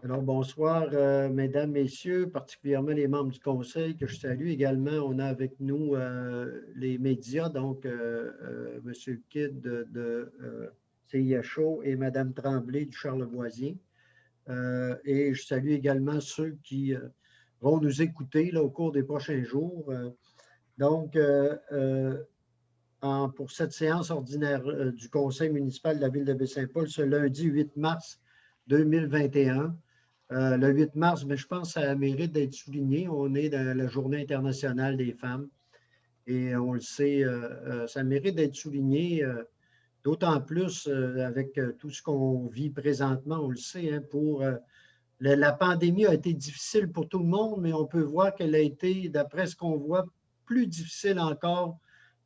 Alors, bonsoir, mesdames, messieurs, particulièrement les membres du conseil que je salue. Également, on a avec nous les médias, donc M. Kidd de CIHO et Mme Tremblay du Charlevoisien. Et je salue également ceux qui vont nous écouter là, au cours des prochains jours. Donc, pour cette séance ordinaire du conseil municipal de la ville de Baie-Saint-Paul, ce lundi 8 mars 2021. Le 8 mars, mais je pense que ça mérite d'être souligné. On est dans la Journée internationale des femmes et on le sait, ça mérite d'être souligné, d'autant plus avec tout ce qu'on vit présentement, on le sait, hein, la pandémie a été difficile pour tout le monde, mais on peut voir qu'elle a été, d'après ce qu'on voit, plus difficile encore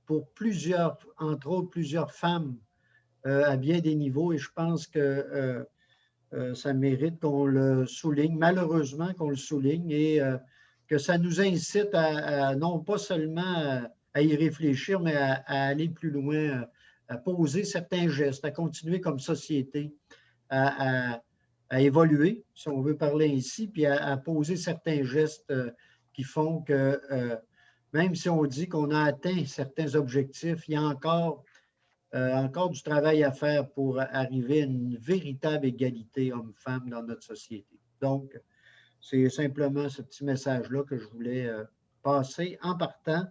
pour plusieurs, entre autres, plusieurs femmes à bien des niveaux. Et je pense que ça mérite qu'on le souligne, malheureusement qu'on le souligne et que ça nous incite non pas seulement à y réfléchir, mais à aller plus loin, à poser certains gestes, à continuer comme société, à évoluer, si on veut parler ainsi, puis à poser certains gestes qui font que même si on dit qu'on a atteint certains objectifs, il y a encore du travail à faire pour arriver à une véritable égalité homme-femme dans notre société. Donc, c'est simplement ce petit message-là que je voulais passer en partant.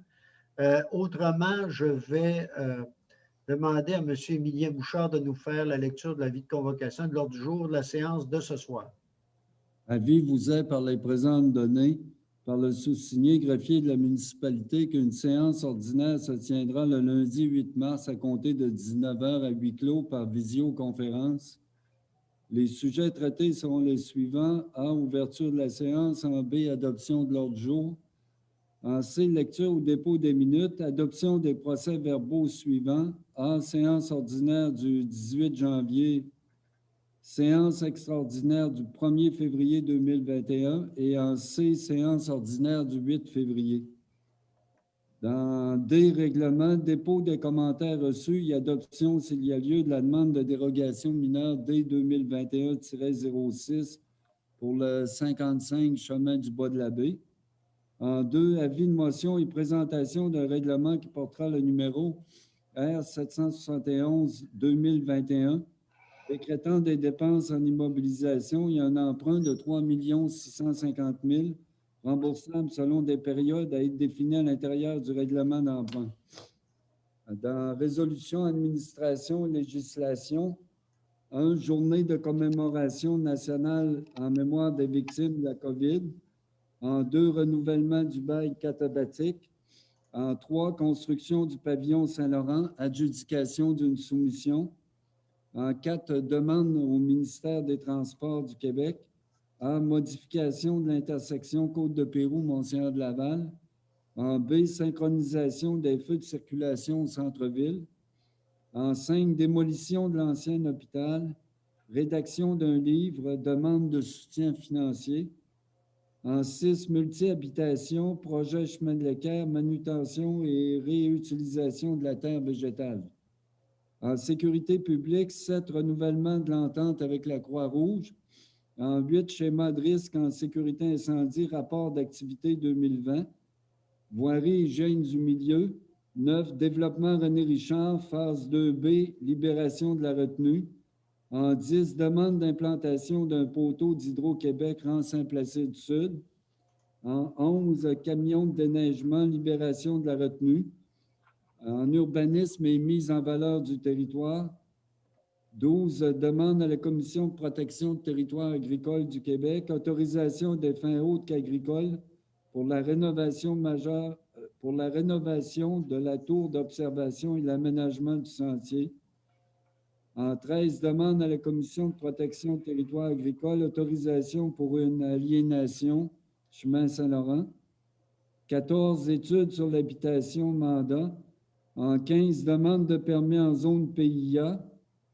Autrement, je vais demander à M. Émilien Bouchard de nous faire la lecture de l'avis de convocation de l'ordre du jour de la séance de ce soir. Avis vous est par les présentes données par le sous-signé greffier de la municipalité qu'une séance ordinaire se tiendra le lundi 8 mars à compter de 19h à huis clos par visioconférence. Les sujets traités seront les suivants. A, ouverture de la séance. En B, adoption de l'ordre du jour. En C, lecture ou dépôt des minutes. Adoption des procès-verbaux suivants. A, séance ordinaire du 18 janvier. Séance extraordinaire du 1er février 2021 et en C, séance ordinaire du 8 février. Dans D, règlement, dépôt des commentaires reçus et adoption s'il y a lieu de la demande de dérogation mineure D 2021-06 pour le 55 chemin du Bois de la Baie. En 2, avis de motion et présentation d'un règlement qui portera le numéro R 771-2021 décrétant des dépenses en immobilisation et un emprunt de 3 650 000 remboursables selon des périodes à être définies à l'intérieur du règlement d'emprunt. Dans résolution, administration et législation, 1, journée de commémoration nationale en mémoire des victimes de la COVID. En 2, renouvellement du bail catabatique. En 3, construction du pavillon Saint-Laurent, adjudication d'une soumission. En 4, demande au ministère des Transports du Québec. En modification de l'intersection Côte-de-Pérou-Mont-Seigneur-de-Laval. En B, synchronisation des feux de circulation au centre-ville. En 5, démolition de l'ancien hôpital. Rédaction d'un livre, demande de soutien financier. En 6, multi-habitation, projet chemin de l'équerre, manutention et réutilisation de la terre végétale. En sécurité publique, 7, renouvellement de l'entente avec la Croix-Rouge. En 8, schéma de risque en sécurité incendie, rapport d'activité 2020. Voirie et hygiène du milieu. 9, développement René Richard, phase 2B, libération de la retenue. En 10, demande d'implantation d'un poteau d'Hydro-Québec, rang Saint-Placide-Sud. En 11, camion de déneigement, libération de la retenue. En urbanisme et mise en valeur du territoire. 12, demande à la Commission de protection du territoire agricole du Québec, autorisation des fins hautes agricoles pour la rénovation majeure, pour la rénovation de la tour d'observation et l'aménagement du sentier. En 13, demande à la Commission de protection du territoire agricole, autorisation pour une aliénation, chemin Saint-Laurent. 14, études sur l'habitation, mandat. En 15, demande de permis en zone PIA.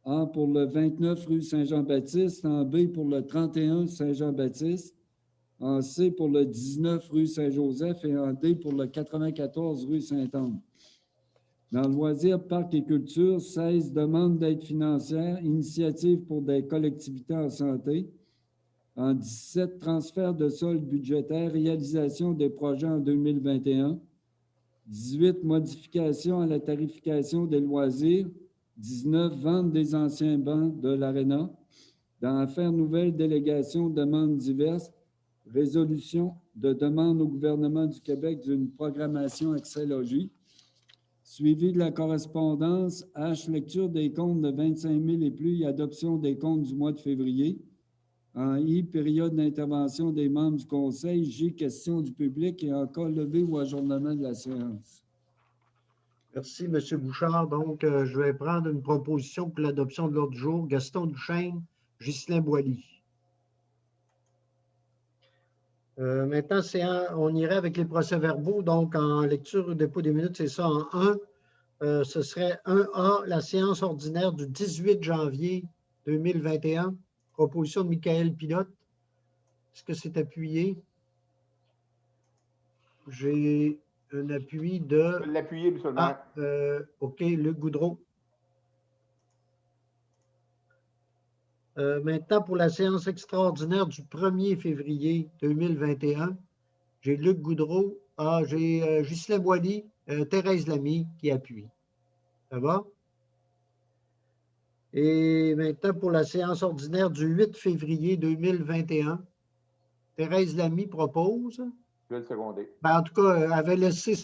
A pour le 29 rue Saint-Jean-Baptiste, en B pour le 31 Saint-Jean-Baptiste, en C pour le 19 rue Saint-Joseph et en D pour le 94 rue Saint-Anne. Dans le loisir, parc et culture, 16, demande d'aide financière, initiative pour des collectivités en santé. En 17, transfert de solde budgétaire, réalisation des projets en 2021. 18, modification à la tarification des loisirs. 19, vente des anciens bancs de l'Arena. Dans affaires nouvelles, délégation, demandes diverses, résolution de demande au gouvernement du Québec d'une programmation Accès-Logis. Suivi de la correspondance, H, lecture des comptes de 25 000 et plus et adoption des comptes du mois de février. En I, période d'intervention des membres du Conseil. J, question du public et en cas levé ou ajournement de la séance. Merci, M. Bouchard. Donc, je vais prendre une proposition pour l'adoption de l'ordre du jour. Gaston Duchesne, Ghislain Boilly. Maintenant, on irait avec les procès-verbaux. Donc, en lecture au dépôt des minutes, c'est ça. En 1, ce serait 1A, la séance ordinaire du 18 janvier 2021. Proposition de Michael Pilote. Est-ce que c'est appuyé? J'ai un appui de... Je peux l'appuyer, M. le maire. OK, Luc Goudreau. Maintenant, pour la séance extraordinaire du 1er février 2021, j'ai Luc Goudreau, j'ai Ghislain Boilly, Thérèse Lamy qui appuie. Ça va? Et maintenant, pour la séance ordinaire du 8 février 2021, Thérèse Lamy propose. Je vais le seconder. Ben, en tout cas, elle avait laissé.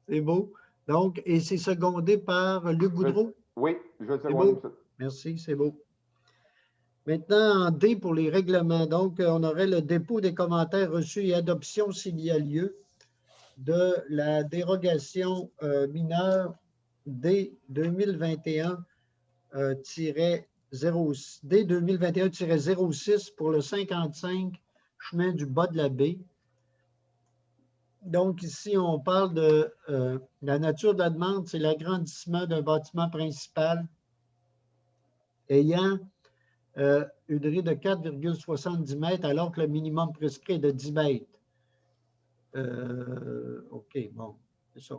C'est beau. Donc, et c'est secondé par Luc Goudreau? Oui, je vais le seconder. Merci, c'est beau. Maintenant, en D pour les règlements. Donc, on aurait le dépôt des commentaires reçus et adoption s'il y a lieu de la dérogation mineure D 2021-06 pour le 55 chemin du bas de la baie. Donc, ici, on parle de la nature de la demande, c'est l'agrandissement d'un bâtiment principal ayant une rue de 4,70 mètres alors que le minimum prescrit est de 10 mètres. OK, bon, c'est ça.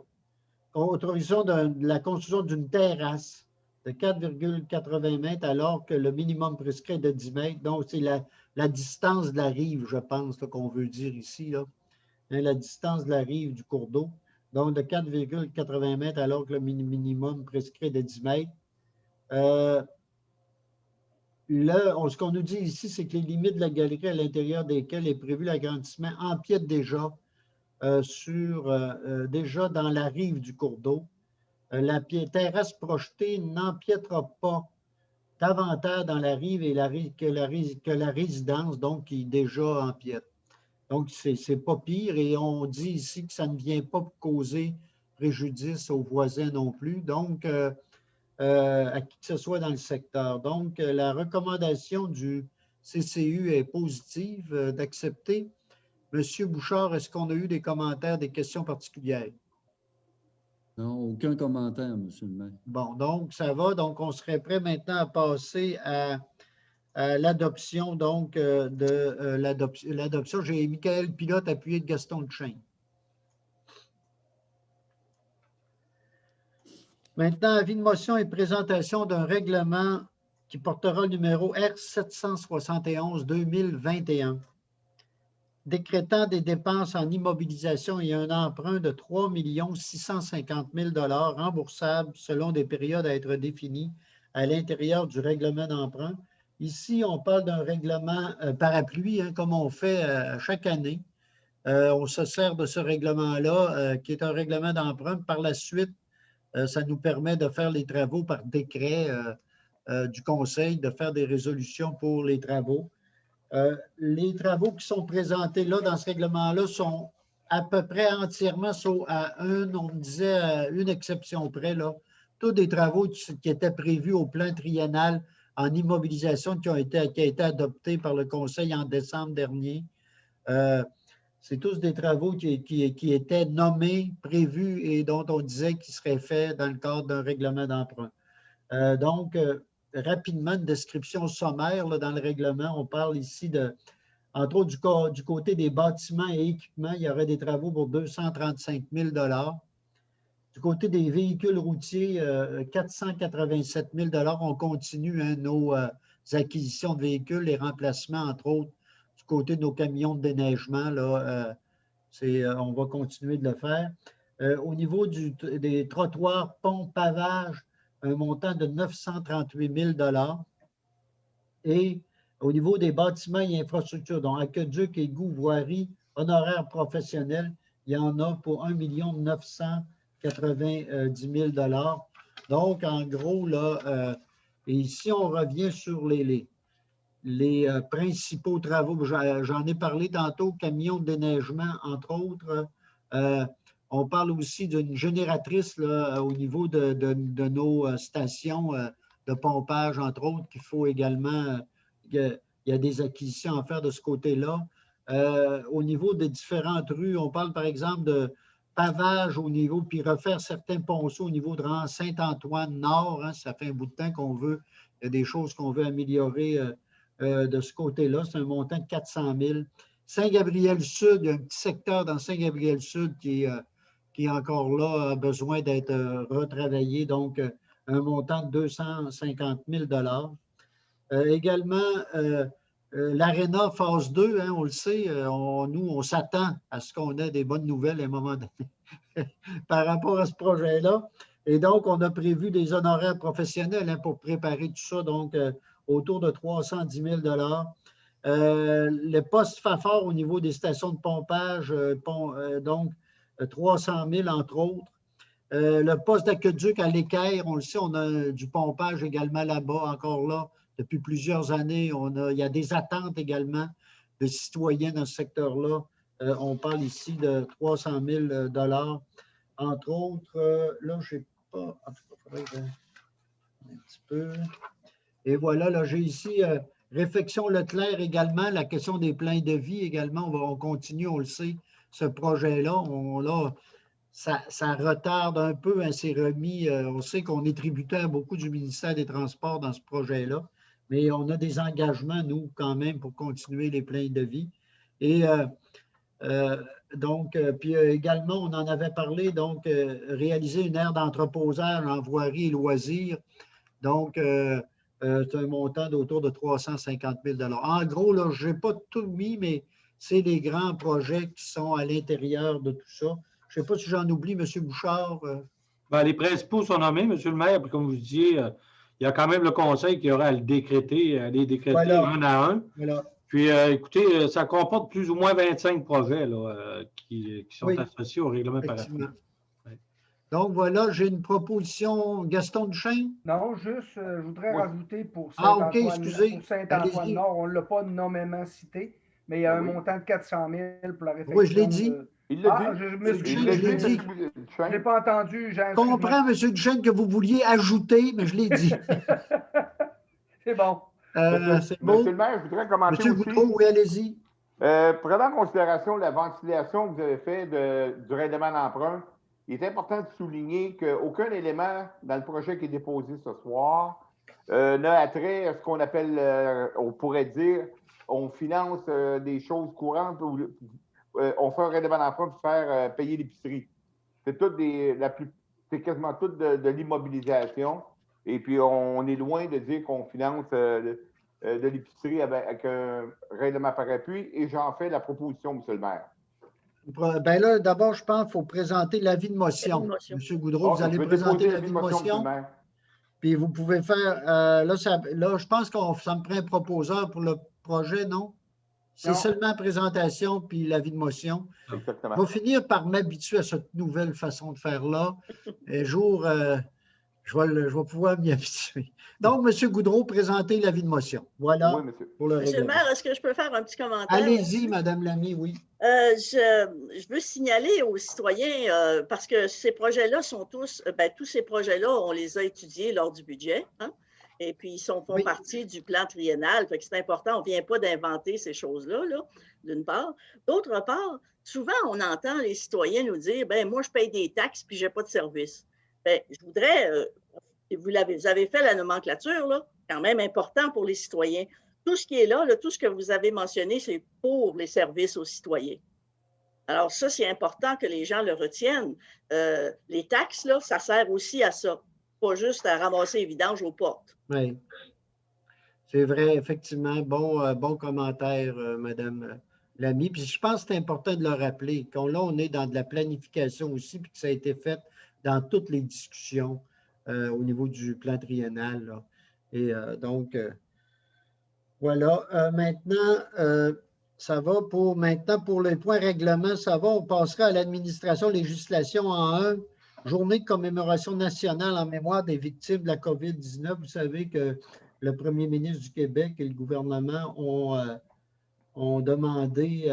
Autorisation de la construction d'une terrasse de 4,80 mètres alors que le minimum prescrit est de 10 mètres. Donc, c'est la distance de la rive, je pense, qu'on veut dire ici, là. Hein, la distance de la rive du cours d'eau. Donc, de 4,80 mètres alors que le minimum prescrit est de 10 mètres. Ce qu'on nous dit ici, c'est que les limites de la galerie à l'intérieur desquelles est prévu l'agrandissement empiètent déjà déjà dans la rive du cours d'eau. La terrasse projetée n'empiètera pas davantage dans la rive que la résidence, donc qui déjà empiète. Donc, c'est pas pire et on dit ici que ça ne vient pas causer préjudice aux voisins non plus. Donc, à qui que ce soit dans le secteur. Donc, la recommandation du CCU est positive d'accepter. Monsieur Bouchard, est-ce qu'on a eu des commentaires, des questions particulières? Non, aucun commentaire, Monsieur le maire. Bon, donc, ça va. Donc, on serait prêt maintenant à passer à l'adoption, donc, l'adoption. J'ai Michael Pilote appuyé de Gaston Duchesne. Maintenant, avis de motion et présentation d'un règlement qui portera le numéro R771-2021, décrétant des dépenses en immobilisation et un emprunt de 3 650 000 $ remboursables selon des périodes à être définies à l'intérieur du règlement d'emprunt. Ici, on parle d'un règlement parapluie, hein, comme on fait chaque année. On se sert de ce règlement-là, qui est un règlement d'emprunt. Par la suite, ça nous permet de faire les travaux par décret du Conseil, de faire des résolutions pour les travaux. Les travaux qui sont présentés là dans ce règlement-là sont à peu près entièrement, sauf à on me disait à une exception près, là, tous des travaux qui étaient prévus au plan triennal en immobilisation qui a été adoptés par le Conseil en décembre dernier. C'est tous des travaux qui étaient nommés, prévus et dont on disait qu'ils seraient faits dans le cadre d'un règlement d'emprunt. Donc, rapidement, une description sommaire là, dans le règlement. On parle ici, entre autres, du côté des bâtiments et équipements, il y aurait des travaux pour 235 000 $. Du côté des véhicules routiers, 487 000 $. On continue hein, acquisitions de véhicules, les remplacements, entre autres, du côté de nos camions de déneigement. Là, on va continuer de le faire. Au niveau des trottoirs, ponts, pavages, un montant de 938 000 $. Et au niveau des bâtiments et infrastructures, donc aqueducs, égouts, voiries, honoraires professionnels, il y en a pour 1 990 000 $. Donc, en gros, là, et ici, on revient sur les principaux travaux. J'en ai parlé tantôt, camions de déneigement, entre autres. On parle aussi d'une génératrice là, au niveau de nos stations de pompage, entre autres, qu'il faut également, il y a des acquisitions à faire de ce côté-là. Au niveau des différentes rues, on parle par exemple de pavage au niveau, puis refaire certains ponceaux au niveau de Saint-Antoine-Nord. Hein, ça fait un bout de temps qu'on veut, il y a des choses qu'on veut améliorer de ce côté-là. C'est un montant de 400 000. Saint-Gabriel-Sud, il y a un petit secteur dans Saint-Gabriel-Sud qui est encore là, a besoin d'être retravaillé, donc un montant de 250 000 $. Également, l'Arena phase 2, hein, on le sait, nous, on s'attend à ce qu'on ait des bonnes nouvelles à un moment donné par rapport à ce projet-là. Et donc, on a prévu des honoraires professionnels hein, pour préparer tout ça, donc autour de 310 000 $. Le poste Fafard au niveau des stations de pompage, donc 300 000 entre autres. Le poste d'aqueduc à l'Équerre, on le sait, on a du pompage également là-bas, encore là, depuis plusieurs années. Il y a des attentes également de citoyens dans ce secteur-là. On parle ici de 300 000 $. Entre autres, là, je n'ai pas... En tout cas, il faudrait que... un petit peu... Et voilà, là, j'ai ici Réfection Leclerc également, la question des pleins de vie également. On continue, on le sait, ce projet-là. Ça retarde un peu, hein, c'est remis. On sait qu'on est tributaire beaucoup du ministère des Transports dans ce projet-là, mais on a des engagements, nous, quand même, pour continuer les pleins de vie. Et donc, puis également, on en avait parlé, donc, réaliser une aire d'entreposage en voirie et loisirs. Donc, c'est un montant d'autour de 350 000 $. En gros, là, je n'ai pas tout mis, mais c'est les grands projets qui sont à l'intérieur de tout ça. Je ne sais pas si j'en oublie, M. Bouchard. Ben, les principaux sont nommés, M. le maire, puis comme vous disiez, il y a quand même le conseil qui aura à les décréter voilà. Un à un. Voilà. Puis, écoutez, ça comporte plus ou moins 25 projets là, qui sont associés au règlement paraffin. Donc, voilà, j'ai une proposition. Gaston Duchesne? Non, juste, je voudrais rajouter pour Saint-Antoine-Nord, on ne l'a pas nommément cité, mais il y a un montant de 400 000 pour la réfection. Oui, je l'ai dit. Il l'a dit. Je m'excuse, je n'ai pas entendu. Je comprends, M. Duchesne, que vous vouliez ajouter, mais je l'ai dit. C'est bon. Monsieur le maire, je voudrais commenter M. Goudreau, oui, allez-y. Prenant en considération la ventilation que vous avez faite du règlement d'emprunt, il est important de souligner qu'aucun élément dans le projet qui est déposé ce soir n'a attrait à ce qu'on appelle, on pourrait dire, on finance des choses courantes, on fait un règlement d'emprunt pour faire payer l'épicerie. C'est quasiment tout de l'immobilisation. Et puis, on est loin de dire qu'on finance de l'épicerie avec un règlement par appui. Et j'en fais la proposition, M. le maire. Bien là, d'abord, je pense qu'il faut présenter l'avis de motion. M. Goudreau, vous allez présenter l'avis de motion. Puis vous pouvez faire, là, je pense que ça me prend un proposeur pour le projet, non? C'est seulement la présentation puis l'avis de motion. Exactement. Je vais finir par m'habituer à cette nouvelle façon de faire là. Un jour, je vais pouvoir m'y habituer. Donc, M. Goudreau, présentez l'avis de motion. Voilà. Oui, monsieur. Monsieur le maire, est-ce que je peux faire un petit commentaire? Allez-y, Mme Lamy, oui. Je veux signaler aux citoyens, parce que ces projets-là sont tous ces projets-là, on les a étudiés lors du budget, hein? Et puis ils font partie du plan triennal. Fait que c'est important, on ne vient pas d'inventer ces choses-là, là, d'une part. D'autre part, souvent, on entend les citoyens nous dire, ben moi, je paye des taxes puis je n'ai pas de service. Bien, je voudrais, vous avez fait la nomenclature, là, quand même important pour les citoyens. Tout ce qui est là, tout ce que vous avez mentionné, c'est pour les services aux citoyens. Alors ça, c'est important que les gens le retiennent. Les taxes, là, ça sert aussi à ça, pas juste à ramasser les vidanges aux portes. Oui. C'est vrai, effectivement. Bon commentaire, Madame Lamy. Puis je pense que c'est important de le rappeler, là, on est dans de la planification aussi, puis que ça a été fait dans toutes les discussions au niveau du plan triennal, là. Et donc, voilà. Maintenant, ça va pour les points règlements, ça va. On passera à l'administration, législation en 1. Journée de commémoration nationale en mémoire des victimes de la COVID-19. Vous savez que le premier ministre du Québec et le gouvernement ont demandé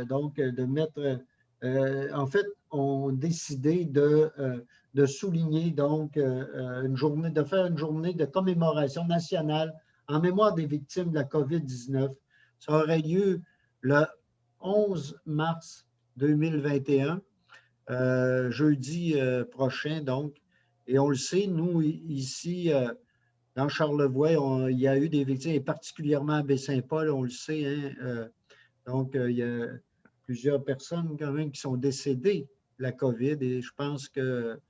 donc de mettre, en fait, ont décidé de souligner donc de faire une journée de commémoration nationale en mémoire des victimes de la COVID-19. Ça aurait lieu le 11 mars 2021, jeudi prochain donc. Et on le sait, nous, ici, dans Charlevoix, il y a eu des victimes, et particulièrement à Baie-Saint-Paul, on le sait, hein, donc il y a plusieurs personnes quand même qui sont décédées de la COVID et je pense que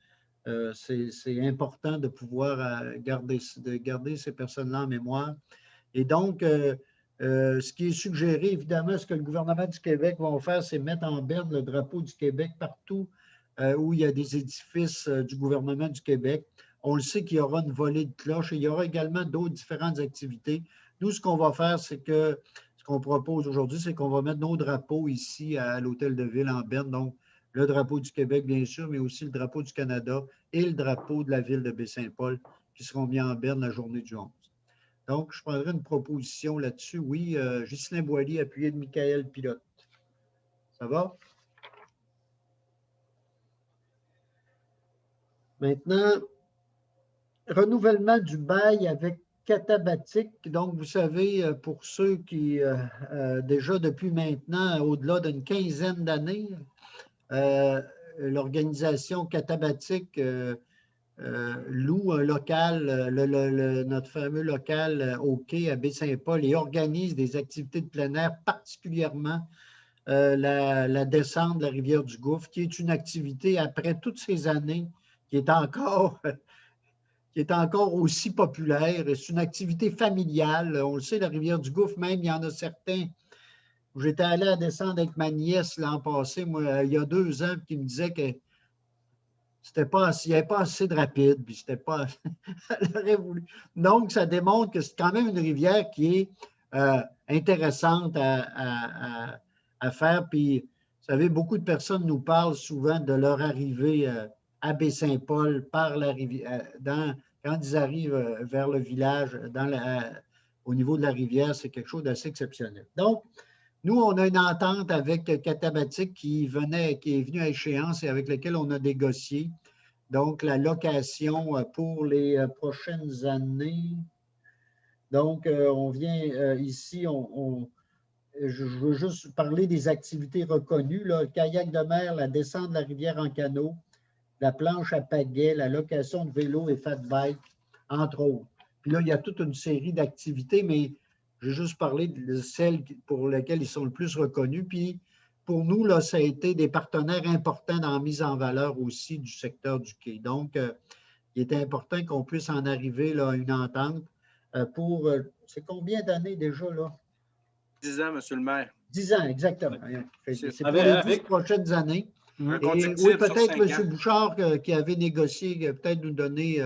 c'est important de pouvoir garder ces personnes-là en mémoire. Et donc, ce qui est suggéré, évidemment, ce que le gouvernement du Québec va faire, c'est mettre en berne le drapeau du Québec partout où il y a des édifices du gouvernement du Québec. On le sait qu'il y aura une volée de cloches et il y aura également d'autres différentes activités. Nous, ce qu'on va faire, c'est que ce qu'on propose aujourd'hui, c'est qu'on va mettre nos drapeaux ici à l'Hôtel de Ville en berne. Donc, le drapeau du Québec, bien sûr, mais aussi le drapeau du Canada et le drapeau de la ville de Baie-Saint-Paul qui seront mis en berne la journée du 11. Donc, je prendrai une proposition là-dessus. Oui, Ghislain Boilly, appuyé de Michael Pilote. Ça va? Maintenant, renouvellement du bail avec Katabatic. Donc, vous savez, pour ceux qui, déjà depuis maintenant, au-delà d'une quinzaine d'années, l'organisation Katabatic loue un local, notre fameux local au quai à Baie-Saint-Paul et organise des activités de plein air, particulièrement la descente de la rivière du Gouffre, qui est une activité, après toutes ces années, qui est encore aussi populaire. C'est une activité familiale. On le sait, la rivière du Gouffre, même, il y en a certains. J'étais allé à descendre avec ma nièce l'an passé, moi, il y a 2 ans, qui me disait que il n'y avait pas assez de rapide, puis c'était pas. Elle aurait voulu. Donc, ça démontre que c'est quand même une rivière qui est intéressante à faire. Puis, vous savez, beaucoup de personnes nous parlent souvent de leur arrivée à Baie-Saint-Paul par la rivière. Quand ils arrivent vers le village, au niveau de la rivière, c'est quelque chose d'assez exceptionnel. Donc, nous, on a une entente avec Katabatic qui est venue à échéance et avec laquelle on a négocié. Donc, la location pour les prochaines années. Donc, on vient ici, je veux juste parler des activités reconnues, là, le kayak de mer, la descente de la rivière en canot, la planche à pagaie, la location de vélo et fat bike, entre autres. Puis là, il y a toute une série d'activités, mais je vais juste parler de celles pour lesquelles ils sont le plus reconnus. Puis, pour nous, là, ça a été des partenaires importants dans la mise en valeur aussi du secteur du quai. Donc, il était important qu'on puisse en arriver là, à une entente pour, c'est combien d'années déjà, là? 10 ans, M. le maire. 10 ans, exactement. C'est pour les 10 prochaines années. Et oui, peut-être M. Bouchard qui avait négocié, peut-être nous donner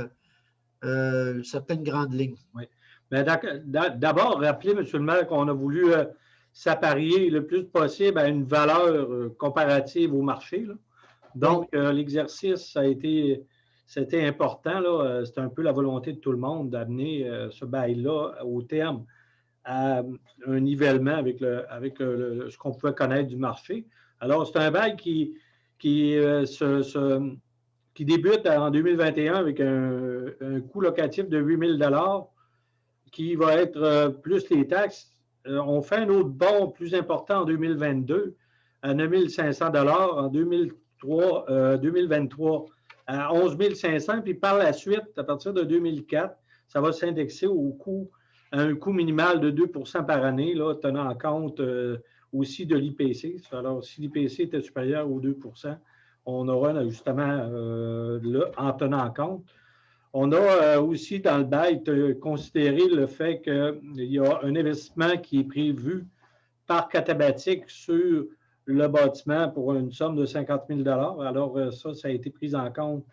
certaines grandes lignes. Oui. Mais d'abord, rappelez, M. le maire, qu'on a voulu s'apparier le plus possible à une valeur comparative au marché, là. Donc, l'exercice, c'était important. C'était un peu la volonté de tout le monde d'amener ce bail-là au terme à un nivellement avec ce qu'on pouvait connaître du marché. Alors, c'est un bail qui débute en 2021 avec un coût locatif de 8 000 qui va être plus les taxes. On fait un autre bond plus important en 2022 à 9 500 en 2023 à 11 500 puis par la suite, à partir de 2004, ça va s'indexer à un coût minimal de 2 par année, là, tenant compte aussi de l'IPC. Alors, si l'IPC était supérieur aux 2 on aura un ajustement là, en tenant compte. On a aussi dans le bail considéré le fait qu'il y a un investissement qui est prévu par Katabatic sur le bâtiment pour une somme de 50 000 $. Alors, ça a été pris en compte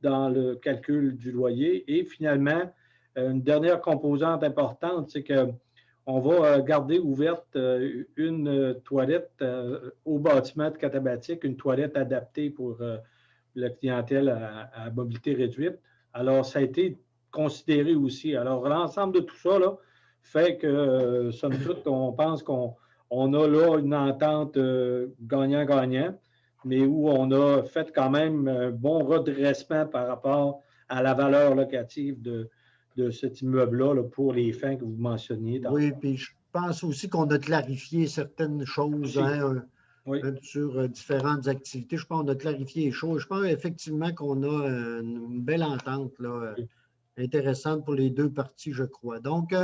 dans le calcul du loyer. Et finalement, une dernière composante importante, c'est qu'on va garder ouverte une toilette au bâtiment de Katabatic, une toilette adaptée pour la clientèle à mobilité réduite. Alors, ça a été considéré aussi. Alors, l'ensemble de tout ça là, fait que, somme toute, on pense qu'on a là une entente gagnant-gagnant, mais où on a fait quand même un bon redressement par rapport à la valeur locative de cet immeuble-là là, pour les fins que vous mentionniez. Oui, puis je pense aussi qu'on a clarifié certaines choses sur différentes activités. Je pense qu'on a clarifié les choses. Je pense effectivement qu'on a une belle entente là, intéressante pour les deux parties, je crois. Donc,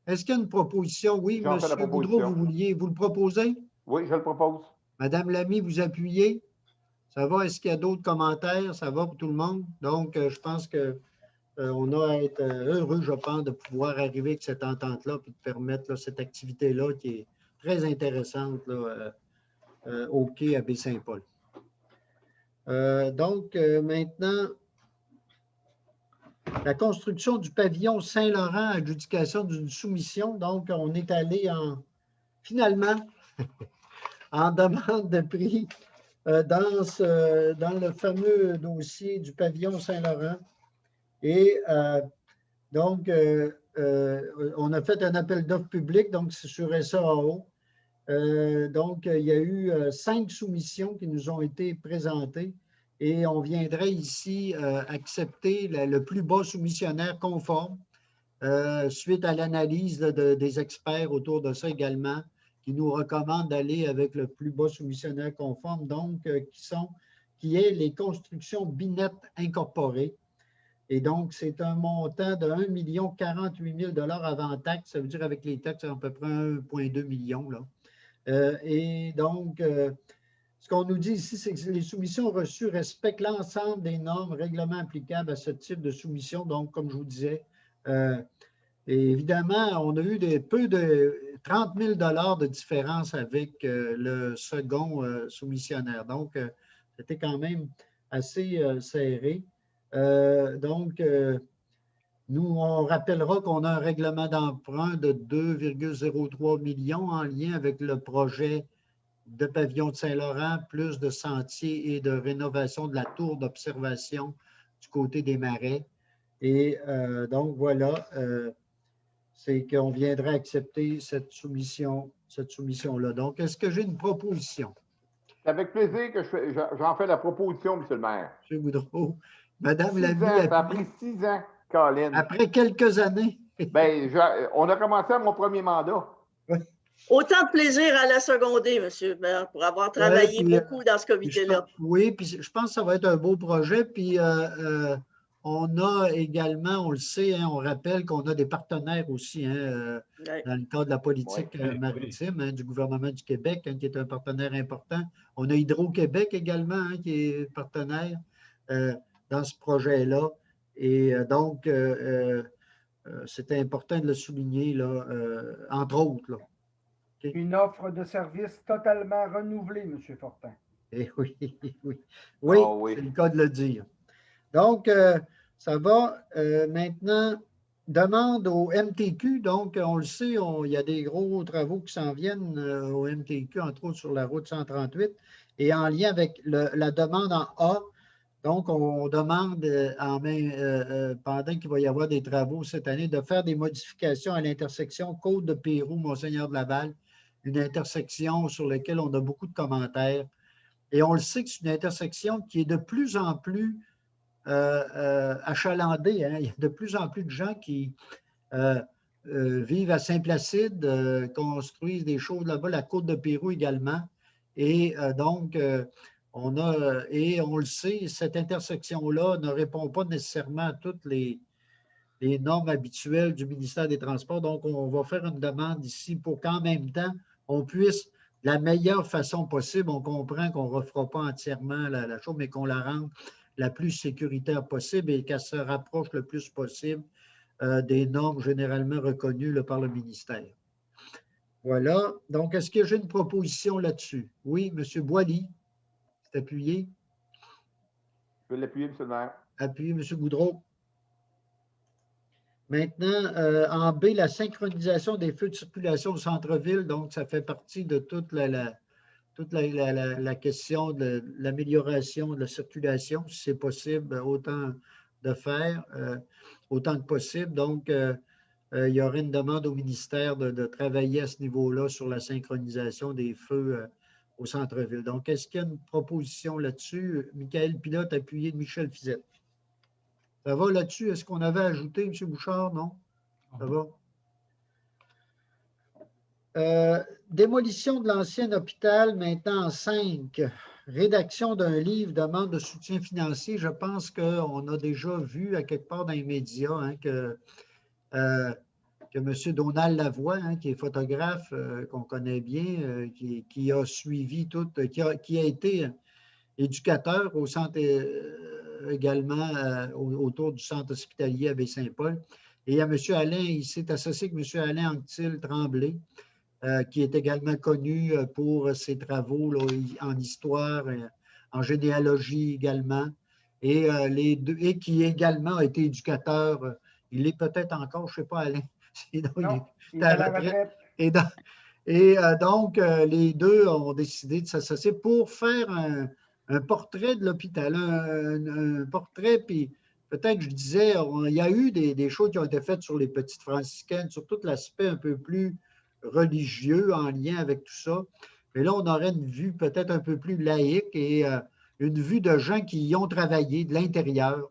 est-ce qu'il y a une proposition? Oui, M. Boudreau, vous le proposez? Oui, je le propose. Madame Lamy, vous appuyez? Ça va? Est-ce qu'il y a d'autres commentaires? Ça va pour tout le monde? Donc, je pense qu'on a à être heureux, je pense, de pouvoir arriver avec cette entente-là et de permettre là, cette activité-là qui est très intéressante là, au quai à Baie-Saint-Paul. Donc, maintenant, la construction du pavillon Saint-Laurent, adjudication d'une soumission. Donc, on est allé finalement en demande de prix dans le fameux dossier du pavillon Saint-Laurent. Et donc, on a fait un appel d'offres public, donc c'est sur SAAO. Donc, il y a eu 5 soumissions qui nous ont été présentées et on viendrait ici accepter le plus bas soumissionnaire conforme suite à l'analyse des experts autour de ça également, qui nous recommandent d'aller avec le plus bas soumissionnaire conforme, donc qui est les constructions Binet incorporées. Et donc, c'est un montant de 1 048 000 $ avant taxes. Ça veut dire avec les taxes, à peu près 1,2 million. Là. Et donc, ce qu'on nous dit ici, c'est que les soumissions reçues respectent l'ensemble des normes, règlements applicables à ce type de soumission. Donc, comme je vous disais, et évidemment, on a eu peu de 30 000 $ de différence avec le second soumissionnaire. Donc, c'était quand même assez serré. Donc, nous, on rappellera qu'on a un règlement d'emprunt de 2,03 millions en lien avec le projet de pavillon de Saint-Laurent, plus de sentiers et de rénovation de la tour d'observation du côté des marais. Et donc, voilà, c'est qu'on viendrait accepter cette soumission-là. Donc, est-ce que j'ai une proposition? C'est avec plaisir que j'en fais la proposition, M. le maire. M. Boudreau. Madame Lamy. Ça a pris 6 ans, Colin. Après quelques années. Bien, on a commencé à mon premier mandat. Autant de plaisir à la seconder, M. le maire, pour avoir travaillé beaucoup dans ce comité-là. Oui, puis je pense que ça va être un beau projet. Puis on a également, on le sait, on rappelle qu'on a des partenaires aussi dans le cadre de la politique maritime du gouvernement du Québec, qui est un partenaire important. On a Hydro-Québec également, qui est partenaire dans ce projet-là. Et donc, c'était important de le souligner, là, entre autres. Là. Okay. Une offre de service totalement renouvelée, M. Fortin. Et oui, c'est le cas de le dire. Donc, ça va maintenant. Demande au MTQ. Donc, on le sait, il y a des gros travaux qui s'en viennent au MTQ, entre autres sur la route 138. Et en lien avec la demande en A, donc, on demande, pendant qu'il va y avoir des travaux cette année, de faire des modifications à l'intersection Côte-de-Pérou-Monseigneur-de-Laval, une intersection sur laquelle on a beaucoup de commentaires. Et on le sait que c'est une intersection qui est de plus en plus achalandée. Hein? Il y a de plus en plus de gens qui vivent à Saint-Placide, construisent des choses là-bas, la Côte-de-Pérou également. Et donc, on le sait, cette intersection-là ne répond pas nécessairement à toutes les normes habituelles du ministère des Transports. Donc, on va faire une demande ici pour qu'en même temps, on puisse, de la meilleure façon possible, on comprend qu'on ne refera pas entièrement la chose, mais qu'on la rende la plus sécuritaire possible et qu'elle se rapproche le plus possible des normes généralement reconnues là, par le ministère. Voilà. Donc, est-ce que j'ai une proposition là-dessus? Oui, M. Boily, c'est appuyé. Je vais l'appuyer, M. le maire. Appuyé, M. Boudreau. Maintenant, en B, la synchronisation des feux de circulation au centre-ville. Donc, ça fait partie de toute la question de l'amélioration de la circulation, si c'est possible, autant de faire, autant que possible. Donc, il y aurait une demande au ministère de travailler à ce niveau-là sur la synchronisation des feux au centre-ville. Donc, est-ce qu'il y a une proposition là-dessus? Michael Pilote, appuyé de Michel Fizette. Ça va là-dessus? Est-ce qu'on avait ajouté, M. Bouchard? Non? Ça va? Démolition de l'ancien hôpital, maintenant en 5. Rédaction d'un livre, demande de soutien financier. Je pense qu'on a déjà vu à quelque part dans les médias hein, que M. Donald Lavoie, hein, qui est photographe, qu'on connaît bien, qui a suivi tout, qui a été éducateur au centre également autour du centre hospitalier à Baie-Saint-Paul. Et il y a M. Alain, il s'est associé avec M. Alain Anctil-Tremblay, qui est également connu pour ses travaux là, en histoire, en généalogie également, et qui également a été éducateur. Il est peut-être encore, je ne sais pas, Alain. Non, il est à la retraite. Et donc, les deux ont décidé de s'associer pour faire un portrait de l'hôpital, un portrait, puis peut-être, je disais, il y a eu des choses qui ont été faites sur les petites franciscaines, sur tout l'aspect un peu plus religieux en lien avec tout ça. Mais là, on aurait une vue peut-être un peu plus laïque et une vue de gens qui y ont travaillé de l'intérieur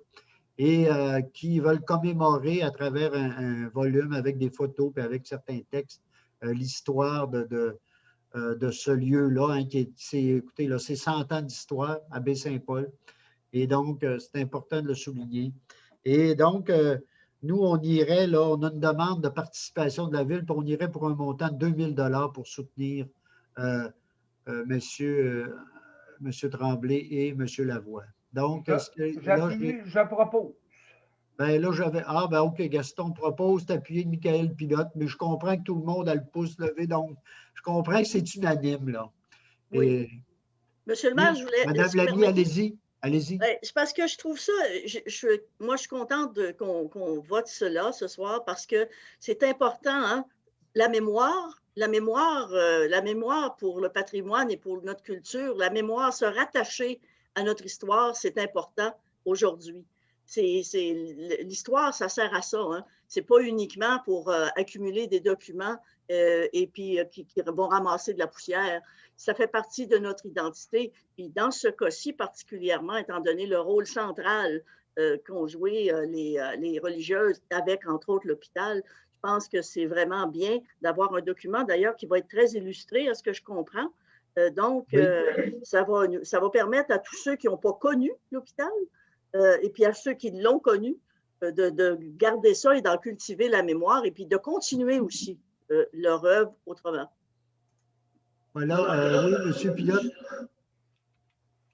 et qui veulent commémorer à travers un volume avec des photos et avec certains textes l'histoire de ce lieu-là, hein, écoutez, là, c'est 100 ans d'histoire à Baie-Saint-Paul. Et donc, c'est important de le souligner. Et donc, nous, on irait, là, on a une demande de participation de la Ville, puis on irait pour un montant de 2 000 pour soutenir M. Tremblay et M. Lavoie. Donc, je propose. Ben là, ben OK, Gaston propose d'appuyer Michael Pilote, mais je comprends que tout le monde a le pouce levé, donc je comprends que c'est unanime, là. Oui. Et, Monsieur le maire, je voulais... Madame Lamy, allez-y. Allez-y. C'est parce que je trouve ça, moi, je suis contente qu'on vote cela ce soir parce que c'est important, hein? La mémoire pour le patrimoine et pour notre culture, la mémoire, se rattacher à notre histoire, c'est important aujourd'hui. L'histoire, ça sert à ça. Hein? Ce n'est pas uniquement pour accumuler des documents et puis qui vont ramasser de la poussière. Ça fait partie de notre identité. Puis dans ce cas-ci particulièrement, étant donné le rôle central qu'ont joué les religieuses avec, entre autres, l'hôpital, je pense que c'est vraiment bien d'avoir un document, d'ailleurs, qui va être très illustré, à ce que je comprends. Donc, ça va permettre à tous ceux qui n'ont pas connu l'hôpital et puis à ceux qui l'ont connu de garder ça et d'en cultiver la mémoire et puis de continuer aussi leur œuvre autrement. Voilà, oui, M. Pilote.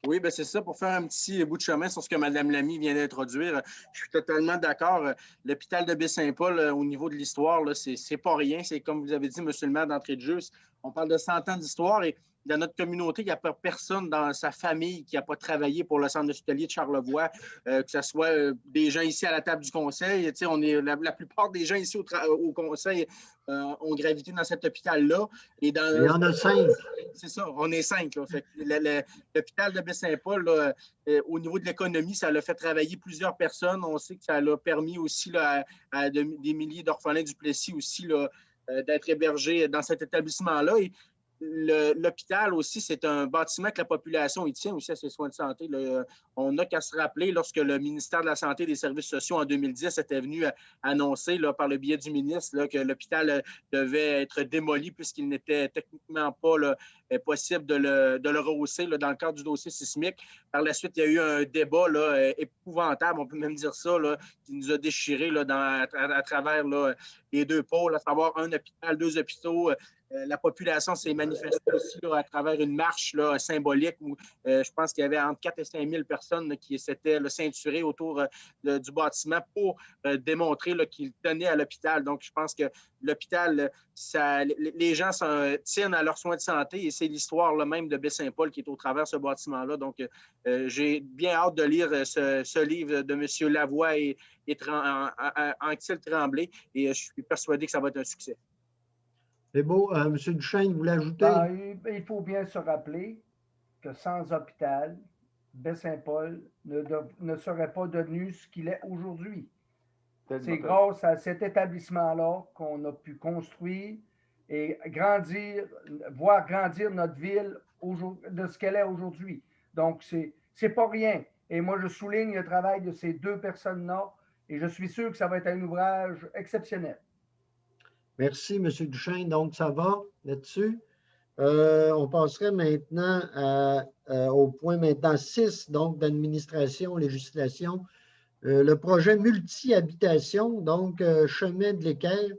Oui, bien, c'est ça, pour faire un petit bout de chemin sur ce que Mme Lamy vient d'introduire. Je suis totalement d'accord. L'hôpital de Baie-Saint-Paul, au niveau de l'histoire, c'est pas rien. C'est comme vous avez dit, M. le maire, d'entrée de jeu, on parle de 100 ans d'histoire et dans notre communauté, il n'y a pas personne dans sa famille qui n'a pas travaillé pour le centre hospitalier de Charlevoix, que ce soit des gens ici à la table du conseil. On est, la plupart des gens ici au conseil ont gravité dans cet hôpital-là. Il y en a 5. C'est ça, on est 5. L'hôpital de Baie-Saint-Paul, au niveau de l'économie, ça l'a fait travailler plusieurs personnes. On sait que ça l'a permis aussi là, à des milliers d'orphelins du Plessis aussi d'être hébergés dans cet établissement-là. Et l'hôpital aussi, c'est un bâtiment que la population y tient aussi à ses soins de santé. Là. On n'a qu'à se rappeler lorsque le ministère de la Santé et des Services sociaux en 2010 était venu annoncer là, par le biais du ministre là, que l'hôpital devait être démoli puisqu'il n'était techniquement pas là, possible de le rehausser là, dans le cadre du dossier sismique. Par la suite, il y a eu un débat là, épouvantable, on peut même dire ça, là, qui nous a déchirés là, à travers là, les deux pôles, à savoir un hôpital, deux hôpitaux. la population s'est manifestée aussi là, à travers une marche là, symbolique où je pense qu'il y avait entre 4 et 5 000 personnes là, qui s'étaient ceinturées autour du bâtiment pour démontrer qu'ils tenaient à l'hôpital. Donc, je pense que l'hôpital, les gens tiennent à leurs soins de santé et c'est l'histoire même de Baie-Saint-Paul qui est au travers de ce bâtiment-là. Donc, j'ai bien hâte de lire ce livre de M. Lavoie et Anctil Tremblay et je suis persuadé que ça va être un succès. C'est beau. M. Duchesne, vous voulez ajouter? Il faut bien se rappeler que sans hôpital, Baie-Saint-Paul ne serait pas devenu ce qu'il est aujourd'hui. C'est grâce à cet établissement-là qu'on a pu construire et voir grandir notre ville de ce qu'elle est aujourd'hui. Donc, c'est pas rien. Et moi, je souligne le travail de ces deux personnes-là et je suis sûr que ça va être un ouvrage exceptionnel. Merci, M. Duchesne. Donc, ça va là-dessus. On passerait maintenant au point maintenant 6, donc d'administration, législation. Le projet multi-habitation, donc chemin de l'équerre,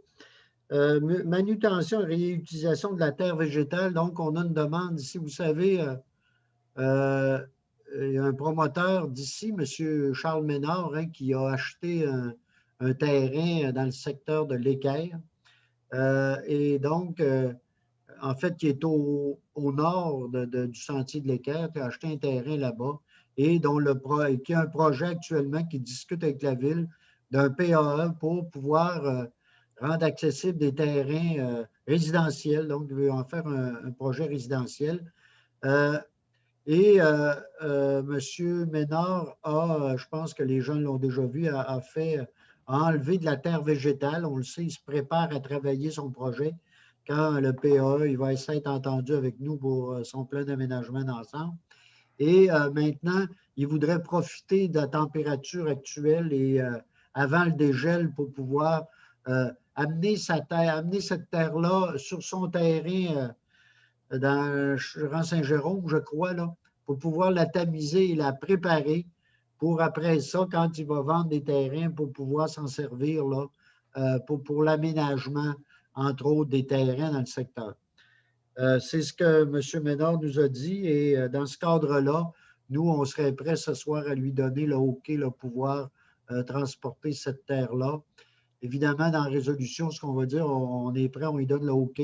manutention et réutilisation de la terre végétale. Donc, on a une demande ici. Vous savez, il y a un promoteur d'ici, M. Charles Ménard, qui a acheté un terrain dans le secteur de l'équerre. Et donc, en fait, qui est au nord du sentier de l'équerre, qui a acheté un terrain là-bas et qui a un projet actuellement qui discute avec la ville d'un PAE pour pouvoir rendre accessible des terrains résidentiels. Donc, il veut en faire un projet résidentiel. M. Ménard je pense que les gens l'ont déjà vu, a enlevé de la terre végétale. On le sait, il se prépare à travailler son projet. Quand le PAE, il va essayer d'être entendu avec nous pour son plan d'aménagement d'ensemble. Et maintenant, il voudrait profiter de la température actuelle et avant le dégel pour pouvoir amener cette terre-là sur son terrain dans Saint-Jérôme, je crois, là, pour pouvoir la tamiser et la préparer pour après ça, quand il va vendre des terrains, pour pouvoir s'en servir là, pour l'aménagement, entre autres, des terrains dans le secteur. C'est ce que M. Ménard nous a dit et dans ce cadre-là, nous, on serait prêts ce soir à lui donner le OK, le pouvoir transporter cette terre-là. Évidemment, dans la résolution, ce qu'on va dire, on est prêt, on lui donne le OK.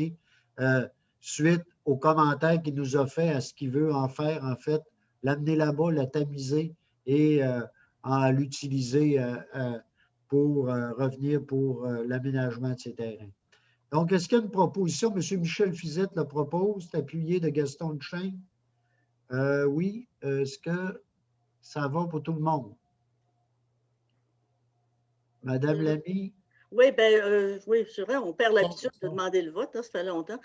Suite aux commentaires qu'il nous a fait à ce qu'il veut en faire, en fait, l'amener là-bas, la tamiser et l'utiliser pour revenir pour l'aménagement de ces terrains. Donc, est-ce qu'il y a une proposition? M. Michel Fizette le propose, c'est appuyé de Gaston Duchesne. Oui. Est-ce que ça va pour tout le monde? Madame Lamy? Oui, oui, c'est vrai, on perd l'habitude de demander le vote, hein, ça fait longtemps.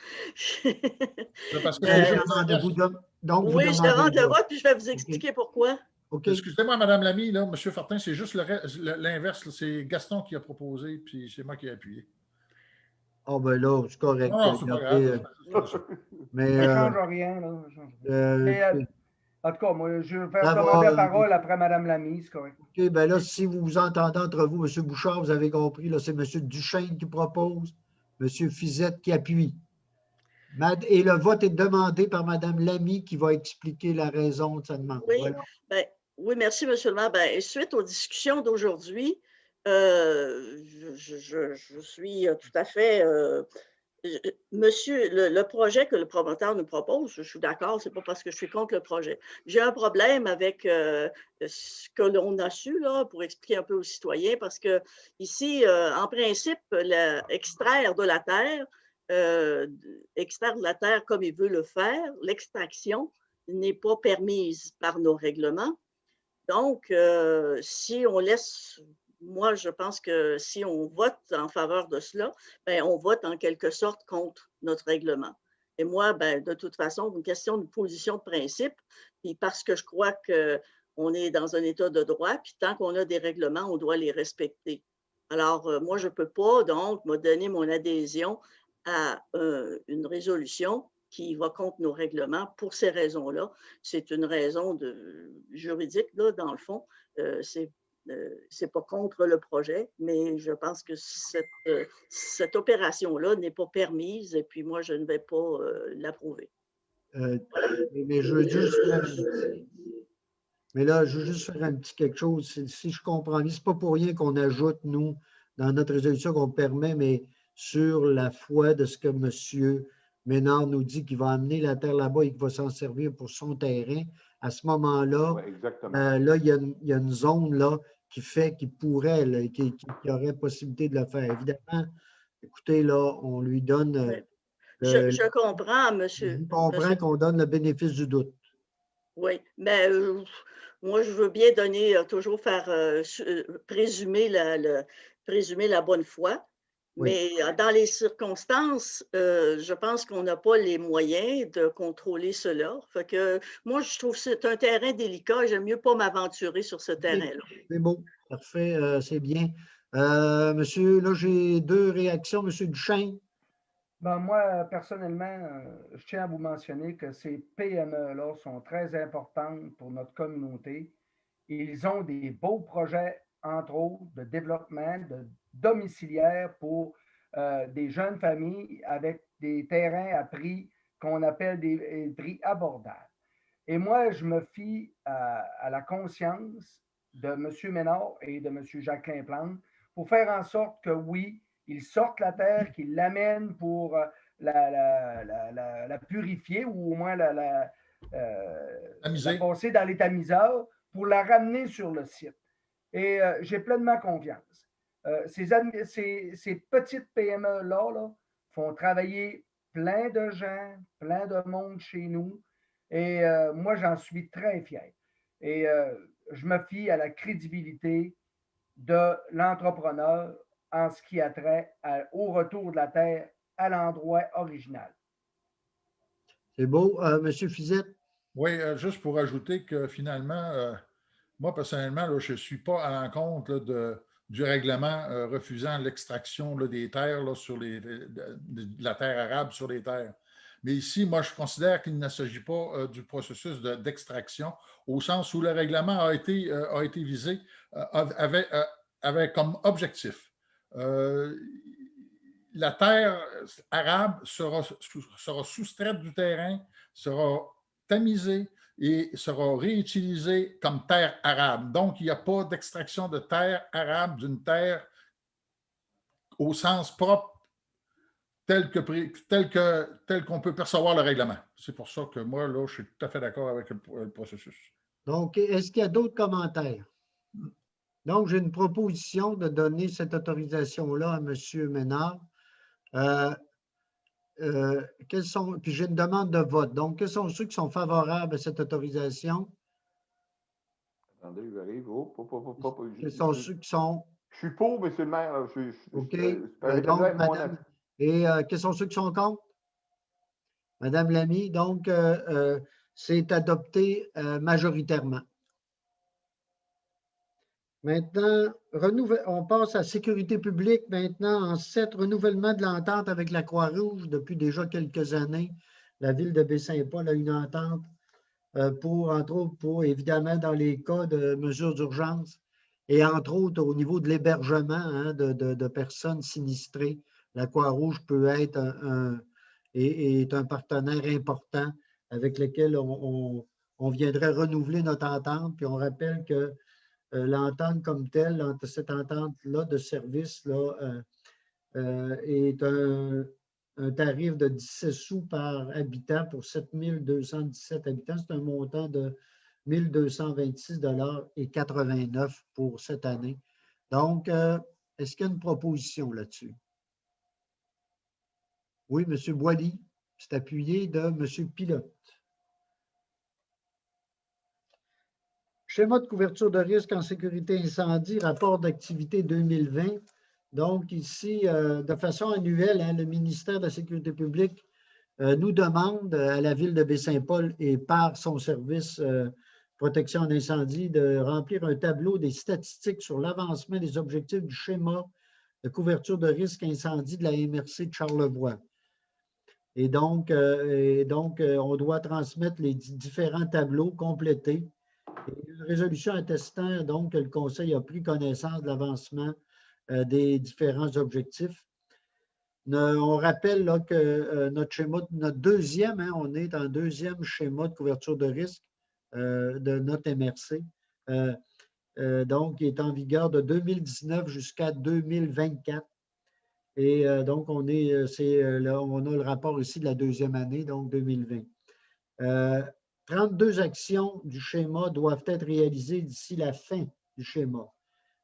Parce que oui, je demande le vote, puis je vais vous expliquer pourquoi. Okay. Excusez-moi, Mme Lamy, M. Fortin, c'est juste l'inverse. C'est Gaston qui a proposé, puis c'est moi qui ai appuyé. Ah, ben là, c'est correct. Non, c'est pas grave. Mais ça ne change rien. Là. En tout cas, moi, je vais faire demander la parole après Mme Lamy, c'est correct. OK, bien là, si vous vous entendez entre vous, M. Bouchard, vous avez compris, là, c'est M. Duchesne qui propose, M. Fizette qui appuie. Et le vote est demandé par Mme Lamy qui va expliquer la raison de sa demande. Oui, voilà. Oui, merci, M. le maire. Suite aux discussions d'aujourd'hui, je suis tout à fait... Monsieur, le projet que le promoteur nous propose, je suis d'accord, ce n'est pas parce que je suis contre le projet. J'ai un problème avec ce que l'on a su, là, pour expliquer un peu aux citoyens, parce que ici, en principe, extraire de la terre comme il veut le faire, l'extraction n'est pas permise par nos règlements. Donc, si on laisse... Moi, je pense que si on vote en faveur de cela, on vote en quelque sorte contre notre règlement. Et moi, de toute façon, une question de position de principe, puis parce que je crois qu'on est dans un état de droit, puis tant qu'on a des règlements, on doit les respecter. Alors, moi, je ne peux pas, donc, me donner mon adhésion à une résolution qui va contre nos règlements pour ces raisons-là. C'est une raison juridique, là, dans le fond. c'est pas contre le projet, mais je pense que cette opération-là n'est pas permise et puis moi, je ne vais pas l'approuver. Mais je veux juste faire mais là, je veux juste faire un petit quelque chose. Si je comprends bien, ce n'est pas pour rien qu'on ajoute, nous, dans notre résolution qu'on permet, mais sur la foi de ce que M. Ménard nous dit qu'il va amener la terre là-bas et qu'il va s'en servir pour son terrain. À ce moment-là, là, il y a une zone là, qui fait qu'il pourrait, là, qui aurait possibilité de le faire. Évidemment, écoutez, là, on lui donne. Je comprends, monsieur. Je comprends qu'on donne le bénéfice du doute. Oui, mais moi, je veux bien donner, toujours faire présumer la bonne foi, mais dans les circonstances, je pense qu'on n'a pas les moyens de contrôler cela. Fait que moi, je trouve que c'est un terrain délicat. J'aime mieux pas m'aventurer sur ce terrain-là. C'est beau, parfait, c'est bien. Monsieur, là, j'ai 2 réactions. Monsieur Duchesne. Ben, moi, personnellement, je tiens à vous mentionner que ces PME-là sont très importantes pour notre communauté. Ils ont des beaux projets, entre autres, de développement de domiciliaire pour des jeunes familles avec des terrains à prix qu'on appelle des prix abordables. Et moi, je me fie à la conscience de M. Ménard et de M. Jacqueline Plante pour faire en sorte que, oui, ils sortent la terre, qu'ils l'amènent pour la purifier ou au moins la passer dans les tamiseurs pour la ramener sur le site. Et j'ai pleinement confiance. Ces petites PME-là font travailler plein de gens, plein de monde chez nous. Et moi, j'en suis très fier. Et je me fie à la crédibilité de l'entrepreneur en ce qui a trait au retour de la terre à l'endroit original. C'est beau. Monsieur Fizette? Oui, juste pour ajouter que finalement, moi, personnellement, là, je ne suis pas à l'encontre du règlement refusant l'extraction des terres là, sur de la terre arable sur les terres. Mais ici, moi, je considère qu'il ne s'agit pas du processus d'extraction, au sens où le règlement a été visé, avait comme objectif la terre arable sera soustraite du terrain, sera tamisée et sera réutilisée comme terre arable. Donc, il n'y a pas d'extraction de terre arable d'une terre au sens propre tel qu'on peut percevoir le règlement. C'est pour ça que moi, là, je suis tout à fait d'accord avec le processus. Donc, est-ce qu'il y a d'autres commentaires? Donc, j'ai une proposition de donner cette autorisation-là à M. Ménard. Puis j'ai une demande de vote. Donc, quels sont ceux qui sont favorables à cette autorisation? Attendez, j'arrive. Quels sont ceux qui sont... Je suis pour, M. le maire. OK. Donc, madame... Et quels sont ceux qui sont contre? Madame Lamy, donc, c'est adopté majoritairement. Maintenant, on passe à sécurité publique. Maintenant, en 7, renouvellement de l'entente avec la Croix-Rouge. Depuis déjà quelques années, la ville de Baie-Saint-Paul a une entente entre autres, évidemment, dans les cas de mesures d'urgence et entre autres, au niveau de l'hébergement de personnes sinistrées. La Croix-Rouge peut être est un partenaire important avec lequel on viendrait renouveler notre entente. Puis on rappelle que l'entente comme telle, cette entente-là de service là, est un tarif de 17 sous par habitant pour 7 217 habitants. C'est un montant de 1 226,89 $ pour cette année. Donc, est-ce qu'il y a une proposition là-dessus? Oui, M. Boily, c'est appuyé de M. Pilote. Schéma de couverture de risque en sécurité incendie, rapport d'activité 2020. Donc, ici, de façon annuelle, le ministère de la Sécurité publique nous demande à la ville de Baie-Saint-Paul et par son service protection d'incendie de remplir un tableau des statistiques sur l'avancement des objectifs du schéma de couverture de risque incendie de la MRC de Charlevoix. Et donc, on doit transmettre les différents tableaux complétés. Une résolution attestant donc que le Conseil a pris connaissance de l'avancement des différents objectifs. On rappelle là, que notre schéma, notre deuxième, on est en deuxième schéma de couverture de risque de notre MRC. Donc, il est en vigueur de 2019 jusqu'à 2024. Et donc, on a le rapport ici de la deuxième année, donc 2020. 32 actions du schéma doivent être réalisées d'ici la fin du schéma.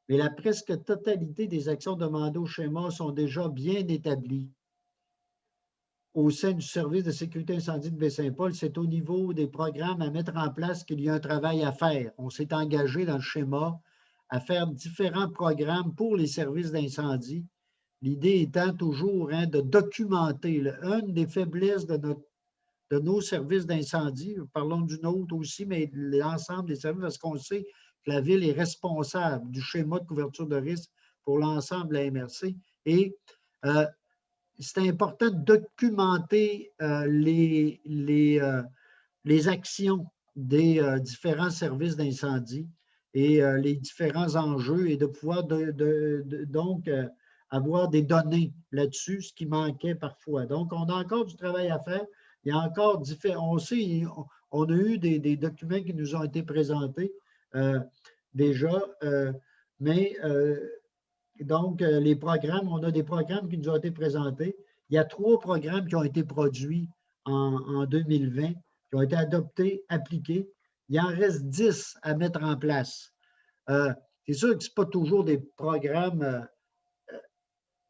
Mais la presque totalité des actions demandées au schéma sont déjà bien établies. Au sein du service de sécurité incendie de Baie-Saint-Paul, c'est au niveau des programmes à mettre en place qu'il y a un travail à faire. On s'est engagé dans le schéma à faire différents programmes pour les services d'incendie. L'idée étant toujours de documenter. Une des faiblesses de nos services d'incendie, parlons du nôtre aussi, mais l'ensemble des services, parce qu'on sait que la Ville est responsable du schéma de couverture de risque pour l'ensemble de la MRC. Et c'est important de documenter les actions des différents services d'incendie et les différents enjeux et de pouvoir donc avoir des données là-dessus, ce qui manquait parfois. Donc, on a encore du travail à faire. Il y a encore différents. On sait, on a eu des documents qui nous ont été présentés déjà, mais donc, les programmes, on a des programmes qui nous ont été présentés. Il y a 3 programmes qui ont été produits en 2020, qui ont été adoptés, appliqués. Il en reste 10 à mettre en place. C'est sûr que ce n'est pas toujours des programmes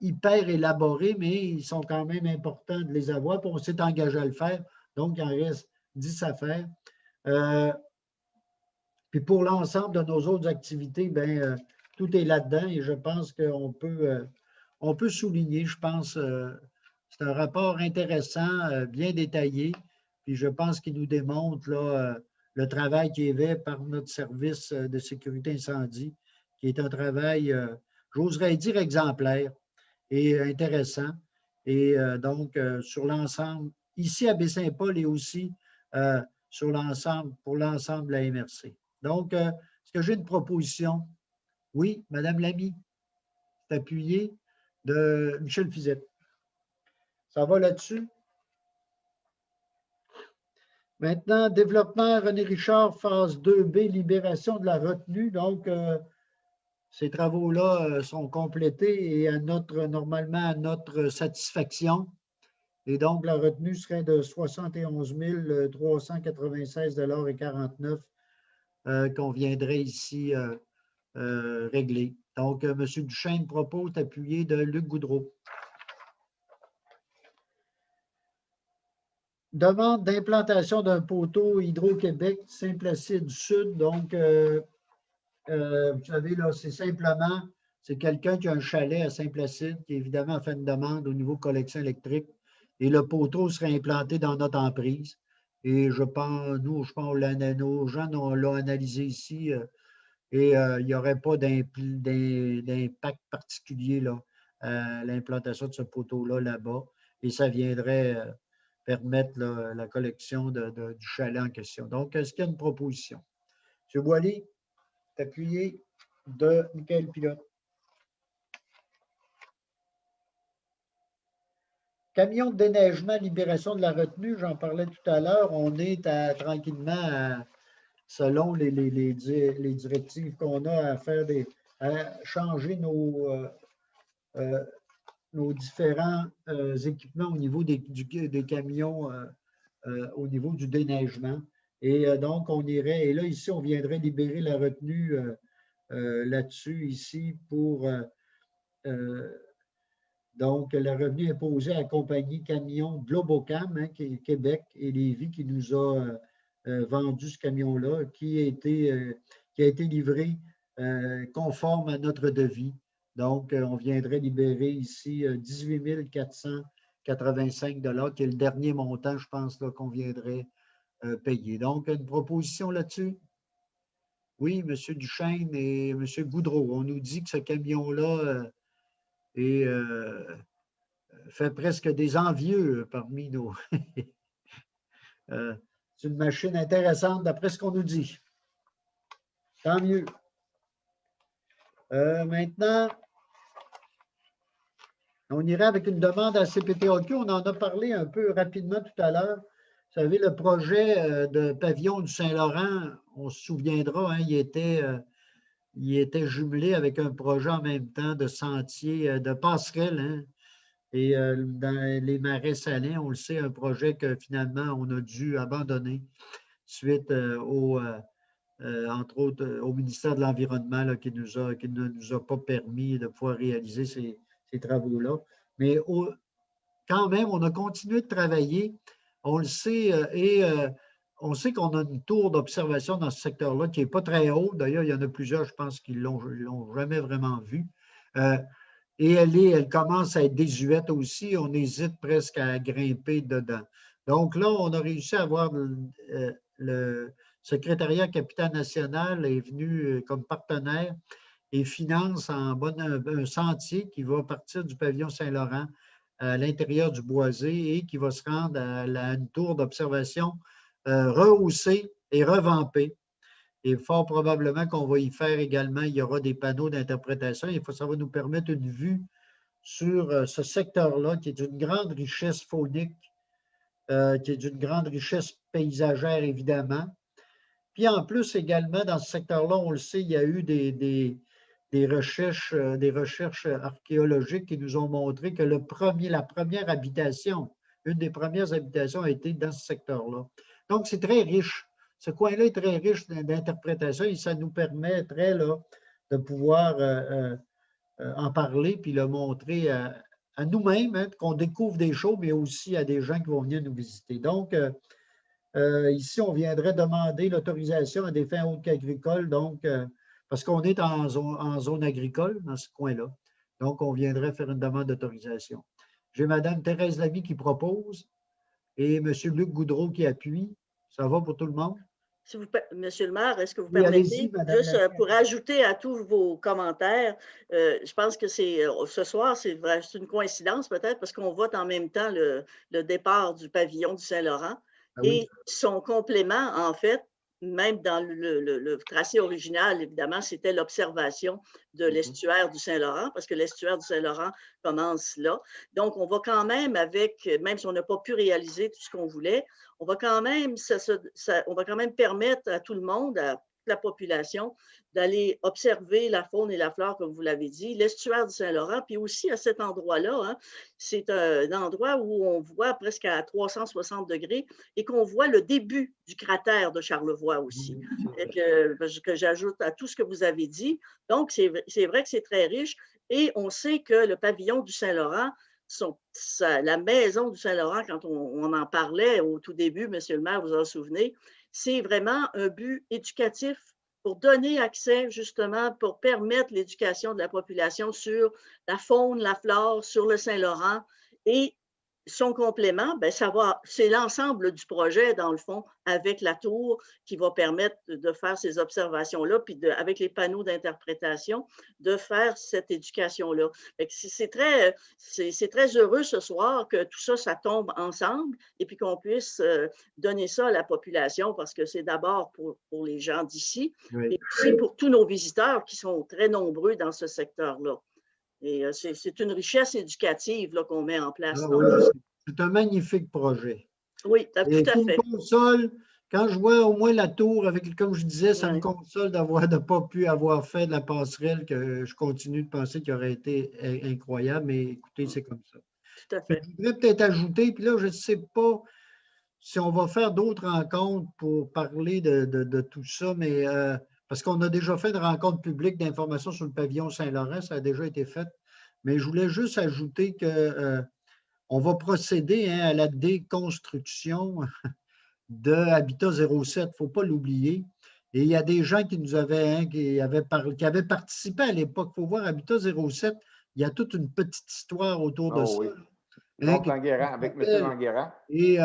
hyper élaborés, mais ils sont quand même importants de les avoir. Puis on s'est engagé à le faire. Donc, il en reste 10 à faire. Puis pour l'ensemble de nos autres activités, bien, tout est là-dedans et je pense qu'on peut souligner, je pense, c'est un rapport intéressant, bien détaillé, puis je pense qu'il nous démontre là, le travail qui est fait par notre service de sécurité incendie, qui est un travail, j'oserais dire, exemplaire et intéressant. Et donc, sur l'ensemble, ici à Baie-Saint-Paul et aussi pour l'ensemble de la MRC. Donc, est-ce que j'ai une proposition? Oui, Madame Lamy, c'est appuyé de Michel Fizette. Ça va là-dessus? Maintenant, développement René Richard, phase 2B, libération de la retenue. Donc, ces travaux-là sont complétés et normalement à notre satisfaction. Et donc, la retenue serait de 71 396,49 $ qu'on viendrait ici régler. Donc, M. Duchesne propose d'appuyer de Luc Goudreau. Demande d'implantation d'un poteau Hydro-Québec, Saint-Placide Sud. Donc, vous savez, là, c'est simplement, c'est quelqu'un qui a un chalet à Saint-Placide qui, évidemment, a fait une demande au niveau collection électrique. Et le poteau serait implanté dans notre emprise. Et je pense, nos gens l'ont analysé ici et il n'y aurait pas d'impact particulier là, à l'implantation de ce poteau-là là-bas. Et ça viendrait permettre là, la collection du chalet en question. Donc, est-ce qu'il y a une proposition? M. Boilly, appuyé de Michael Pilote. Camion de déneigement, libération de la retenue, j'en parlais tout à l'heure. On est tranquillement, selon les directives qu'on a, à changer nos différents équipements au niveau des camions, au niveau du déneigement. Et donc, on irait, et là, ici, on viendrait libérer la retenue là-dessus, ici, pour... donc, le revenu imposé à la compagnie Camion Globocam, qui est Québec et Lévis, qui nous a vendu ce camion-là, qui a été livré conforme à notre devis. Donc, on viendrait libérer ici 18 485 $, qui est le dernier montant, je pense, qu'on viendrait payer. Donc, une proposition là-dessus? Oui, M. Duchesne et M. Goudreau. On nous dit que ce camion-là fait presque des envieux parmi nous. C'est une machine intéressante d'après ce qu'on nous dit. Tant mieux. Maintenant, on irait avec une demande à CPTAQ. On en a parlé un peu rapidement tout à l'heure. Vous savez, le projet de pavillon du Saint-Laurent, on se souviendra, hein, il était jumelé avec un projet en même temps de sentier, de passerelle, hein, et dans les marais salins, on le sait, un projet que finalement on a dû abandonner suite entre autres, au ministère de l'Environnement qui ne nous a pas permis de pouvoir réaliser ces travaux-là. Mais quand même, on a continué de travailler. On le sait, on sait qu'on a une tour d'observation dans ce secteur-là qui n'est pas très haut. D'ailleurs, il y en a plusieurs, je pense, qui ne l'ont jamais vraiment vu. Et elle commence à être désuète aussi. On hésite presque à grimper dedans. Donc là, on a réussi à avoir le secrétariat capitale national est venu comme partenaire et finance un sentier qui va partir du pavillon Saint-Laurent à l'intérieur du boisé et qui va se rendre à une tour d'observation rehaussée et revampée. Et fort probablement qu'on va y faire également, il y aura des panneaux d'interprétation. Ça va nous permettre une vue sur ce secteur-là qui est d'une grande richesse faunique, qui est d'une grande richesse paysagère, évidemment. Puis en plus, également, dans ce secteur-là, on le sait, il y a eu des recherches archéologiques qui nous ont montré que la première habitation, une des premières habitations a été dans ce secteur-là. Donc, c'est très riche. Ce coin-là est très riche d'interprétation et ça nous permettrait là, de pouvoir en parler puis le montrer à nous-mêmes, hein, qu'on découvre des choses, mais aussi à des gens qui vont venir nous visiter. Donc, ici, on viendrait demander l'autorisation à des fins autres qu'agricoles, donc, parce qu'on est en zone agricole dans ce coin-là. Donc, on viendrait faire une demande d'autorisation. J'ai Mme Thérèse Lamy qui propose et M. Luc Goudreau qui appuie. Ça va pour tout le monde? Monsieur le maire, est-ce que vous permettez, juste pour ajouter à tous vos commentaires, je pense que ce soir, c'est une coïncidence peut-être parce qu'on vote en même temps le départ du pavillon du Saint-Laurent et son complément, en fait, même dans le tracé original, évidemment, c'était l'observation de l'estuaire du Saint-Laurent, parce que l'estuaire du Saint-Laurent commence là. Donc, on va quand même même si on n'a pas pu réaliser tout ce qu'on voulait, on va quand même permettre à tout le monde, à la population, d'aller observer la faune et la flore, comme vous l'avez dit, l'estuaire du Saint-Laurent, puis aussi à cet endroit-là, hein, c'est un endroit où on voit presque à 360 degrés et qu'on voit le début du cratère de Charlevoix aussi, que j'ajoute à tout ce que vous avez dit. Donc, c'est vrai que c'est très riche et on sait que le pavillon du Saint-Laurent, la maison du Saint-Laurent, quand on en parlait au tout début, Monsieur le maire, vous en souvenez, c'est vraiment un but éducatif pour donner accès, justement, pour permettre l'éducation de la population sur la faune, la flore, sur le Saint-Laurent. Et son complément, c'est l'ensemble du projet, dans le fond, avec la tour qui va permettre de faire ces observations-là, puis avec les panneaux d'interprétation, de faire cette éducation-là. C'est très heureux ce soir que tout ça, ça tombe ensemble et puis qu'on puisse donner ça à la population parce que c'est d'abord pour les gens d'ici et aussi pour tous nos visiteurs qui sont très nombreux dans ce secteur-là. Et c'est une richesse éducative qu'on met en place. C'est un magnifique projet. Oui, tout à fait. Console, quand je vois au moins la tour, comme je disais, ça me console de ne pas pu avoir fait de la passerelle que je continue de penser qu'il aurait été incroyable, mais écoutez, c'est comme ça. Tout à fait. Je voudrais peut-être ajouter, puis là, je ne sais pas si on va faire d'autres rencontres pour parler de tout ça, mais parce qu'on a déjà fait une rencontre publique d'information sur le pavillon Saint-Laurent, ça a déjà été fait. Mais je voulais juste ajouter qu'on va procéder à la déconstruction de Habitat 07. Il ne faut pas l'oublier. Et il y a des gens qui nous avaient, qui avaient participé à l'époque. Il faut voir Habitat 07, il y a toute une petite histoire autour de ça. Donc, avec M. Languerrand. Et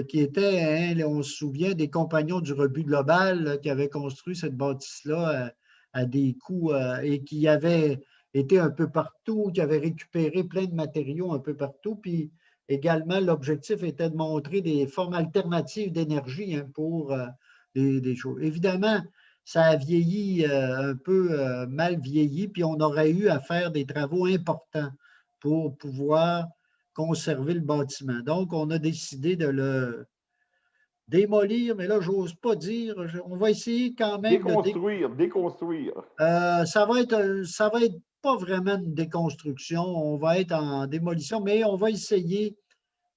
qui était, on se souvient, des compagnons du rebut global qui avaient construit cette bâtisse-là à des coûts et qui avaient été un peu partout, qui avaient récupéré plein de matériaux un peu partout. Puis également, l'objectif était de montrer des formes alternatives d'énergie pour des choses. Évidemment, ça a vieilli un peu mal vieilli, puis on aurait eu à faire des travaux importants pour pouvoir conserver le bâtiment. Donc, on a décidé de le démolir, mais là, j'ose pas dire. On va essayer quand même déconstruire. Ça va être pas vraiment une déconstruction, on va être en démolition, mais on va essayer.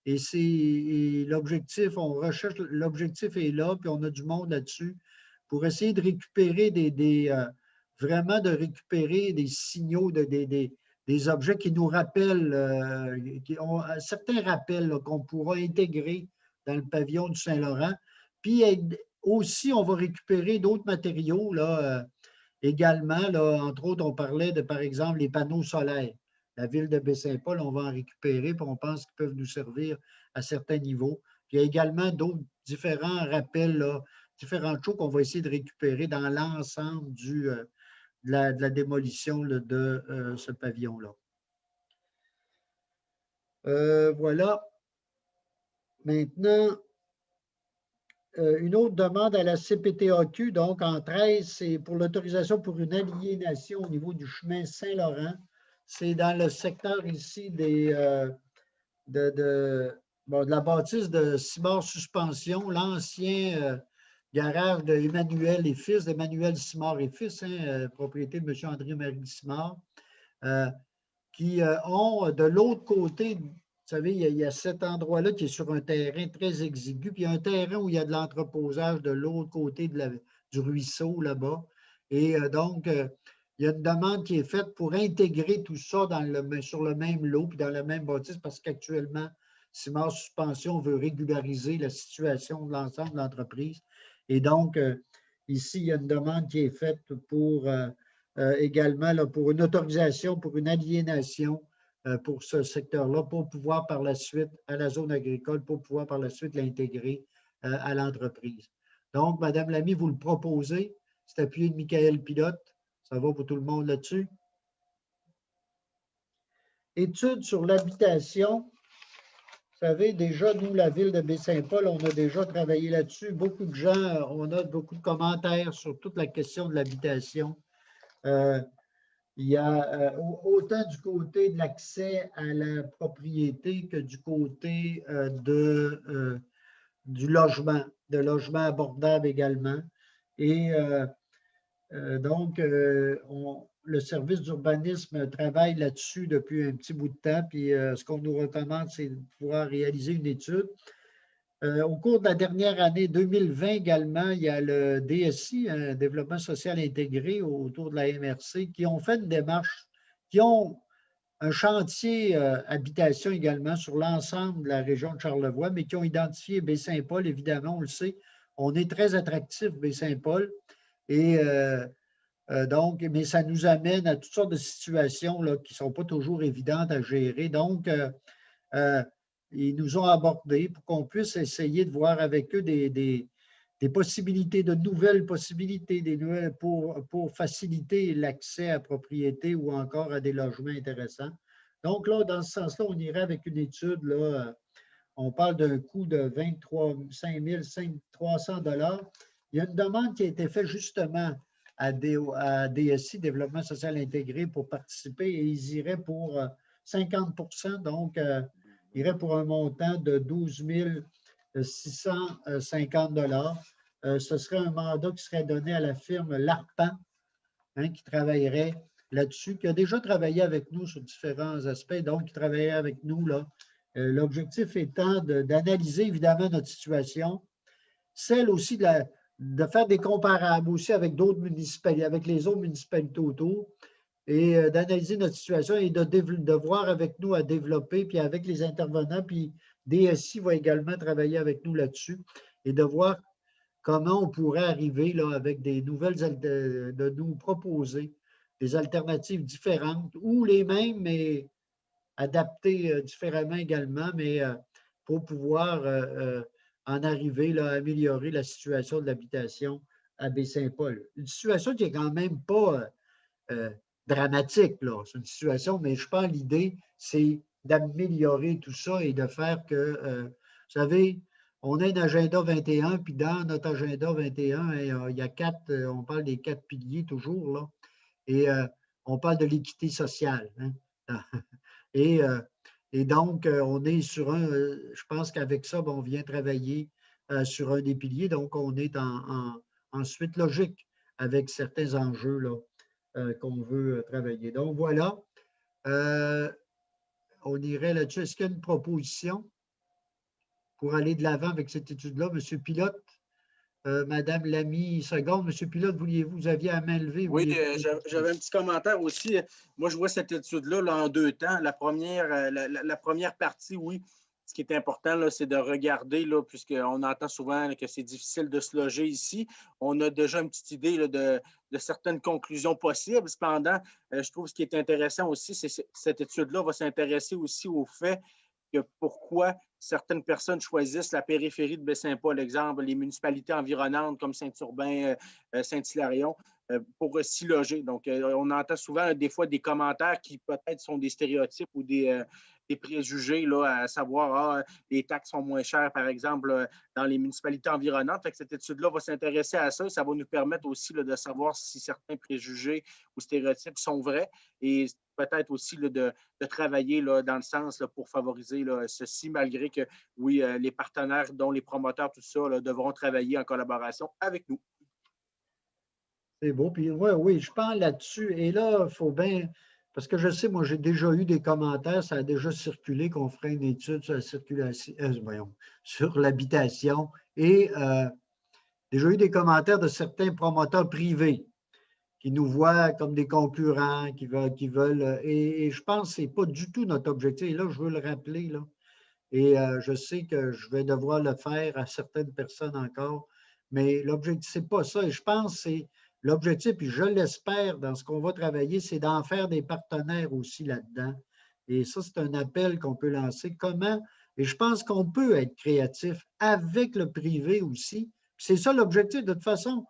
Et l'objectif, on recherche, l'objectif est là, puis on a du monde là-dessus pour essayer de récupérer vraiment de récupérer des signaux, des objets qui nous rappellent, qui ont certains rappels qu'on pourra intégrer dans le pavillon du Saint-Laurent. Puis aussi, on va récupérer d'autres matériaux là, également. Là, entre autres, on parlait de, par exemple, les panneaux solaires. La ville de Baie-Saint-Paul, on va en récupérer, puis on pense qu'ils peuvent nous servir à certains niveaux. Puis il y a également d'autres différents rappels, là, différentes choses qu'on va essayer de récupérer dans l'ensemble de la démolition là, de ce pavillon-là. Voilà. Maintenant, une autre demande à la CPTAQ, donc en 13, c'est pour l'autorisation pour une aliénation au niveau du chemin Saint-Laurent. C'est dans le secteur ici de la bâtisse de Simard Suspension, l'ancien garage de Emmanuel et Fils, d'Emmanuel Simard et Fils, propriété de M. André-Marie Simard, qui ont de l'autre côté, vous savez, il y a cet endroit-là qui est sur un terrain très exigu, puis il y a un terrain où il y a de l'entreposage de l'autre côté du ruisseau là-bas. Et donc, il y a une demande qui est faite pour intégrer tout ça sur le même lot puis dans la même bâtisse parce qu'actuellement, Simard Suspension veut régulariser la situation de l'ensemble de l'entreprise. Et donc, ici, il y a une demande qui est faite pour également là, pour une autorisation, pour une aliénation pour ce secteur-là, pour pouvoir par la suite, à la zone agricole, pour pouvoir par la suite l'intégrer à l'entreprise. Donc, Madame Lamy, vous le proposez. C'est appuyé de Michael Pilote. Ça va pour tout le monde là-dessus? Études sur l'habitation. Vous savez, déjà, nous, la ville de Baie-Saint-Paul, on a déjà travaillé là-dessus. Beaucoup de gens, on a beaucoup de commentaires sur toute la question de l'habitation. Il y a autant du côté de l'accès à la propriété que du côté du logement, de logement abordable également. Et donc, le service d'urbanisme travaille là-dessus depuis un petit bout de temps. Puis, ce qu'on nous recommande, c'est de pouvoir réaliser une étude. Au cours de la dernière année 2020 également, il y a le DSI, un développement social intégré autour de la MRC, qui ont fait une démarche, qui ont un chantier habitation également sur l'ensemble de la région de Charlevoix, mais qui ont identifié Baie-Saint-Paul, évidemment, on le sait. On est très attractif, Baie-Saint-Paul. Et donc, mais ça nous amène à toutes sortes de situations là, qui ne sont pas toujours évidentes à gérer. Donc, ils nous ont abordés pour qu'on puisse essayer de voir avec eux des possibilités, de nouvelles possibilités, pour faciliter l'accès à propriété ou encore à des logements intéressants. Donc là, dans ce sens-là, on irait avec une étude, là, on parle d'un coût de 25 300 $. Il y a une demande qui a été faite justement à DSI, Développement social intégré, pour participer et ils iraient pour 50 %, donc ils iraient pour un montant de 12 650 $. Ce serait un mandat qui serait donné à la firme L'Arpan, qui travaillerait là-dessus, qui a déjà travaillé avec nous sur différents aspects, donc qui travaillerait avec nous là. L'objectif étant d'analyser évidemment notre situation, celle aussi de faire des comparables aussi avec d'autres municipalités, avec les autres municipalités autour, et d'analyser notre situation et de voir avec nous à développer, puis avec les intervenants, puis DSI va également travailler avec nous là-dessus, et de voir comment on pourrait arriver là, avec des nouvelles, de nous proposer des alternatives différentes, ou les mêmes, mais adaptées différemment également, mais pour pouvoir en arriver là, à améliorer la situation de l'habitation à Baie-Saint-Paul. Une situation qui n'est quand même pas dramatique, là. C'est une situation, mais je pense que l'idée, c'est d'améliorer tout ça et de faire que, vous savez, on a un agenda 21, puis dans notre agenda 21, il y a 4, on parle des 4 piliers toujours, là, et on parle de l'équité sociale. Hein. Et donc, on est sur je pense qu'avec ça, on vient travailler sur un des piliers, donc on est en suite logique avec certains enjeux là, qu'on veut travailler. Donc, voilà. On irait là-dessus. Est-ce qu'il y a une proposition pour aller de l'avant avec cette étude-là? Monsieur Pilote, Madame Lamy, seconde. Monsieur Pilote, vous aviez à main levée. Oui, j'avais un petit commentaire aussi. Moi, je vois cette étude-là là, en 2 temps. La première partie, oui, ce qui est important, c'est de regarder, puisqu'on entend souvent que c'est difficile de se loger ici. On a déjà une petite idée là, de certaines conclusions possibles. Cependant, je trouve ce qui est intéressant aussi, c'est que cette étude-là va s'intéresser aussi au fait que pourquoi certaines personnes choisissent la périphérie de Baie-Saint-Paul, exemple, les municipalités environnantes comme Saint-Urbain, Saint-Hilarion, pour s'y loger. Donc, on entend souvent des fois des commentaires qui peut-être sont des stéréotypes ou des préjugés, là, à savoir, les taxes sont moins chères, par exemple, dans les municipalités environnantes. Fait que cette étude-là va s'intéresser à ça et ça va nous permettre aussi là, de savoir si certains préjugés ou stéréotypes sont vrais et peut-être aussi là, de travailler là, dans le sens là, pour favoriser là, ceci, malgré que, oui, les partenaires, dont les promoteurs, tout ça, là, devront travailler en collaboration avec nous. C'est beau. Puis, oui, je parle là-dessus. Et là, il faut bien. Parce que je sais, moi, j'ai déjà eu des commentaires, ça a déjà circulé qu'on ferait une étude sur la circulation, sur l'habitation. Et déjà eu des commentaires de certains promoteurs privés qui nous voient comme des concurrents, qui veulent. Et je pense que ce n'est pas du tout notre objectif. Et là, je veux le rappeler, là. Et je sais que je vais devoir le faire à certaines personnes encore. Mais l'objectif, ce n'est pas ça. Et je pense que c'est l'objectif, puis je l'espère dans ce qu'on va travailler, c'est d'en faire des partenaires aussi là-dedans. Et ça, c'est un appel qu'on peut lancer. Comment? Et je pense qu'on peut être créatif avec le privé aussi. C'est ça l'objectif. De toute façon,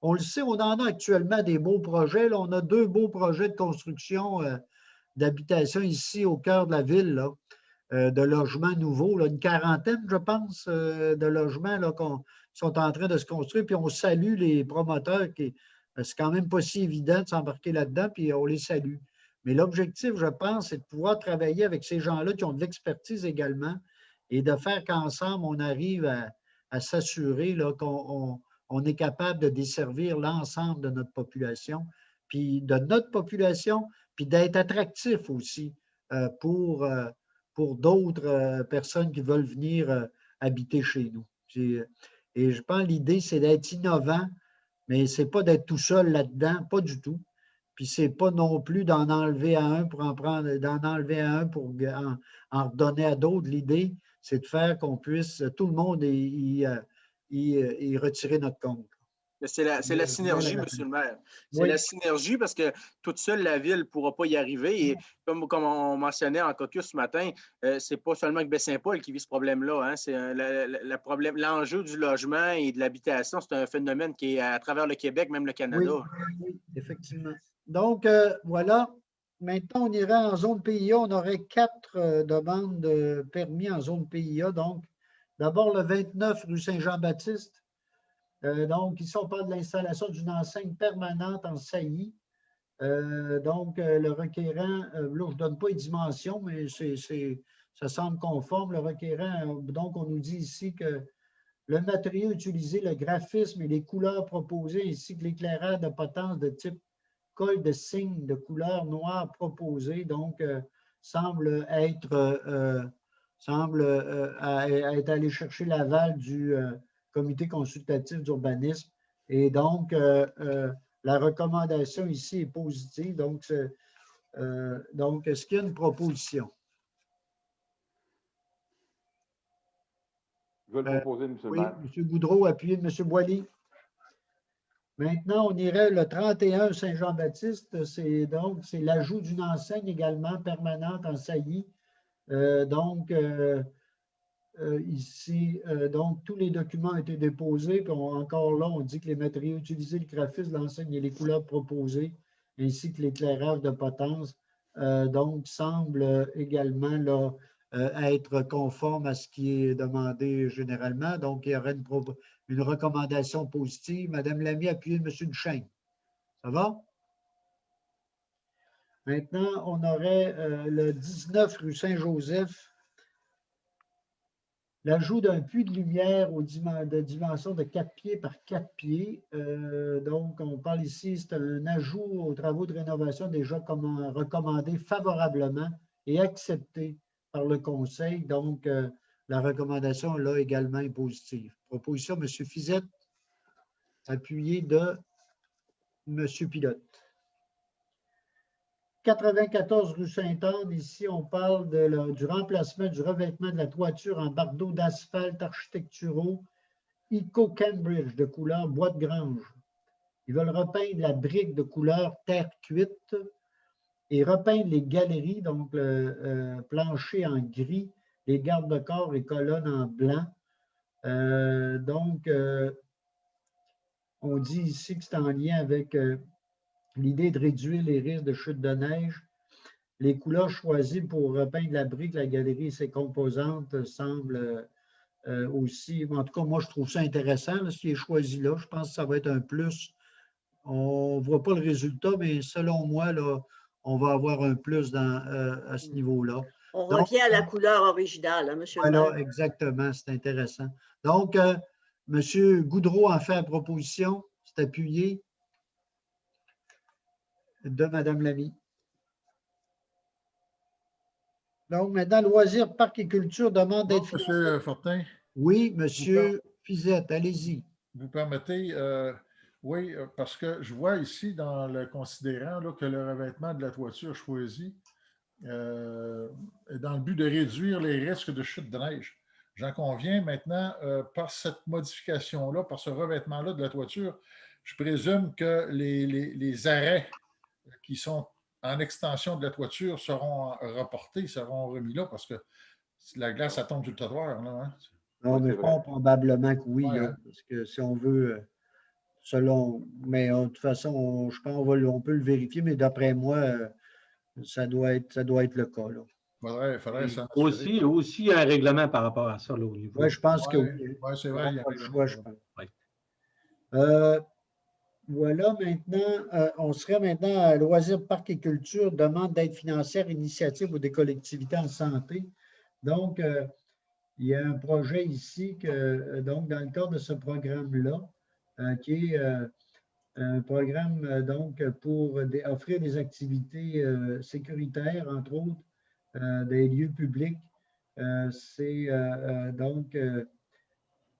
on le sait, on en a actuellement des beaux projets. Là, on a 2 beaux projets de construction d'habitation ici au cœur de la ville, là, de logements nouveaux, là, une quarantaine, je pense, de logements là, qui sont en train de se construire. Puis on salue les promoteurs, c'est quand même pas si évident de s'embarquer là-dedans, puis on les salue. Mais l'objectif, je pense, c'est de pouvoir travailler avec ces gens-là qui ont de l'expertise également et de faire qu'ensemble, on arrive à s'assurer qu'on est capable de desservir l'ensemble de notre population, puis d'être attractif aussi pour d'autres personnes qui veulent venir habiter chez nous. Et je pense que l'idée, c'est d'être innovant, mais ce n'est pas d'être tout seul là-dedans, pas du tout. Puis ce n'est pas non plus d'en enlever à un pour en redonner à d'autres. L'idée, c'est de faire qu'on puisse, tout le monde y retirer notre compte. C'est la synergie, M. le maire. C'est la synergie parce que toute seule, la ville ne pourra pas y arriver. Et comme on mentionnait en caucus ce matin, ce n'est pas seulement que Baie-Saint-Paul qui vit ce problème-là. Hein. C'est l'enjeu du logement et de l'habitation, c'est un phénomène qui est à travers le Québec, même le Canada. Oui, effectivement. Donc, voilà. Maintenant, on irait en zone PIA. On aurait 4 demandes de permis en zone PIA. Donc, d'abord, le 29 rue Saint-Jean-Baptiste. Donc, ici, on parle de l'installation d'une enseigne permanente en saillie. Donc, le requérant, là, je ne donne pas les dimensions, mais ça semble conforme. Le requérant, donc, on nous dit ici que le matériau utilisé, le graphisme et les couleurs proposées, ainsi que l'éclairage de potence de type col de cygne de couleur noire proposé, donc, semble être allé chercher l'aval du comité consultatif d'urbanisme. Et donc, la recommandation ici est positive. Donc, est-ce qu'il y a une proposition? Je vais le proposer, M. le maire. Oui, M. Boudreau, appuyé de M. Boily. Maintenant, on irait le 31 Saint-Jean-Baptiste. C'est l'ajout d'une enseigne également permanente en saillie. Ici, donc, tous les documents ont été déposés. Puis encore là, on dit que les matériaux utilisés, le graphisme, l'enseigne et les couleurs proposées, ainsi que l'éclairage de potence, donc, semblent également là, être conforme à ce qui est demandé généralement. Donc, il y aurait une recommandation positive. Madame Lamy, appuyez M. Duchesne. Ça va? Maintenant, on aurait le 19 rue Saint-Joseph. L'ajout d'un puits de lumière de dimension de 4 pieds par 4 pieds. Donc, on parle ici, c'est un ajout aux travaux de rénovation déjà recommandé favorablement et accepté par le Conseil. Donc, la recommandation là également est positive. Proposition, M. Fizette, appuyé de M. Pilote. 94 rue Sainte-Anne, ici, on parle du remplacement du revêtement de la toiture en bardeaux d'asphalte architecturaux Eco-Cambridge de couleur bois de grange. Ils veulent repeindre la brique de couleur terre cuite et repeindre les galeries, donc le plancher en gris, les garde-corps et colonnes en blanc. On dit ici que c'est en lien avec l'idée de réduire les risques de chute de neige. Les couleurs choisies pour repeindre la brique, la galerie et ses composantes semblent aussi, en tout cas, moi, je trouve ça intéressant, là, ce qui est choisi là. Je pense que ça va être un plus. On ne voit pas le résultat, mais selon moi, là, on va avoir un plus à ce niveau-là. On revient à la couleur originale, hein, M. Voilà, le maire. exactement, c'est intéressant. Donc, M. Goudreau en fait la proposition, c'est appuyé de Mme Lamy. Donc, maintenant, loisirs, parc et culture demande d'être financé. M. Fortin. Oui, M. Fizette, allez-y. Vous permettez, oui, parce que je vois ici dans le considérant là, que le revêtement de la toiture choisi est dans le but de réduire les risques de chute de neige. J'en conviens maintenant, par cette modification-là, par ce revêtement-là de la toiture, je présume que les arrêts qui sont en extension de la toiture seront reportés, seront remis là, parce que la glace, ça tombe sur le trottoir. Là, hein? Non, mais probablement que oui, ouais, là, parce que si on veut, selon, mais de toute façon, je pense qu'on peut le vérifier, mais d'après moi, ça doit être le cas. Il faudrait s'en assurer. Aussi, il y a un règlement par rapport à ça, là, au niveau. Oui, je pense que oui. Oui, c'est vrai, il y a un règlement. Choix, je pense. Voilà, maintenant, on serait maintenant à Loisirs, Parcs et Culture, demande d'aide financière, initiative ou des collectivités en santé. Donc, il y a un projet ici, donc, dans le cadre de ce programme-là, qui est un programme donc, pour offrir des activités sécuritaires, entre autres, des lieux publics. C'est donc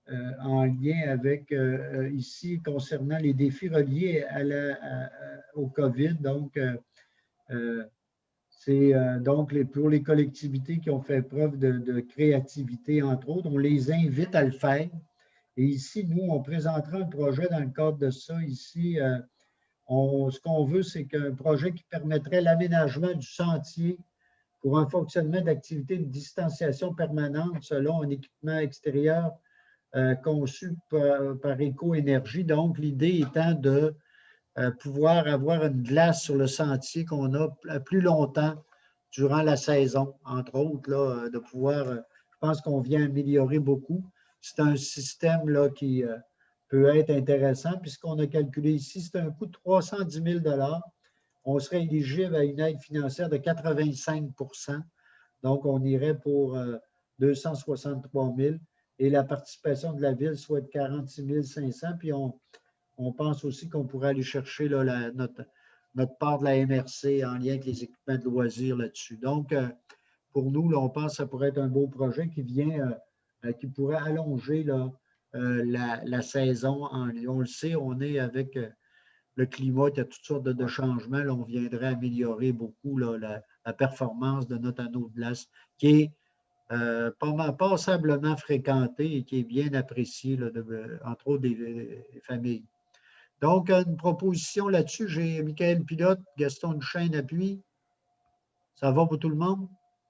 en lien avec ici concernant les défis reliés au COVID. Donc, c'est donc pour les collectivités qui ont fait preuve de créativité, entre autres, on les invite à le faire. Et ici, nous, on présentera un projet dans le cadre de ça. Ici, ce qu'on veut, c'est qu'un projet qui permettrait l'aménagement du sentier pour un fonctionnement d'activités de distanciation permanente selon un équipement extérieur conçu par Éco-Énergie. Donc, l'idée étant de pouvoir avoir une glace sur le sentier qu'on a plus longtemps durant la saison, entre autres, là, de pouvoir, je pense qu'on vient améliorer beaucoup. C'est un système là, qui peut être intéressant, puisqu'on a calculé ici, c'est un coût de 310 000 $. On serait éligible à une aide financière de 85 %. Donc, on irait pour 263 000 $. Et la participation de la ville soit de 46 500 $. Puis on pense aussi qu'on pourrait aller chercher là, notre part de la MRC en lien avec les équipements de loisirs là-dessus. Donc, pour nous, là, on pense que ça pourrait être un beau projet qui pourrait allonger là, la saison. On le sait, on est avec le climat, il y a toutes sortes de changements. Là, on viendrait améliorer beaucoup là, la performance de notre anneau de glace qui est passablement fréquenté et qui est bien apprécié, là, entre autres des familles. Donc, une proposition là-dessus, j'ai Michael Pilote, Gaston Duchesne appuie. Ça va pour tout le monde?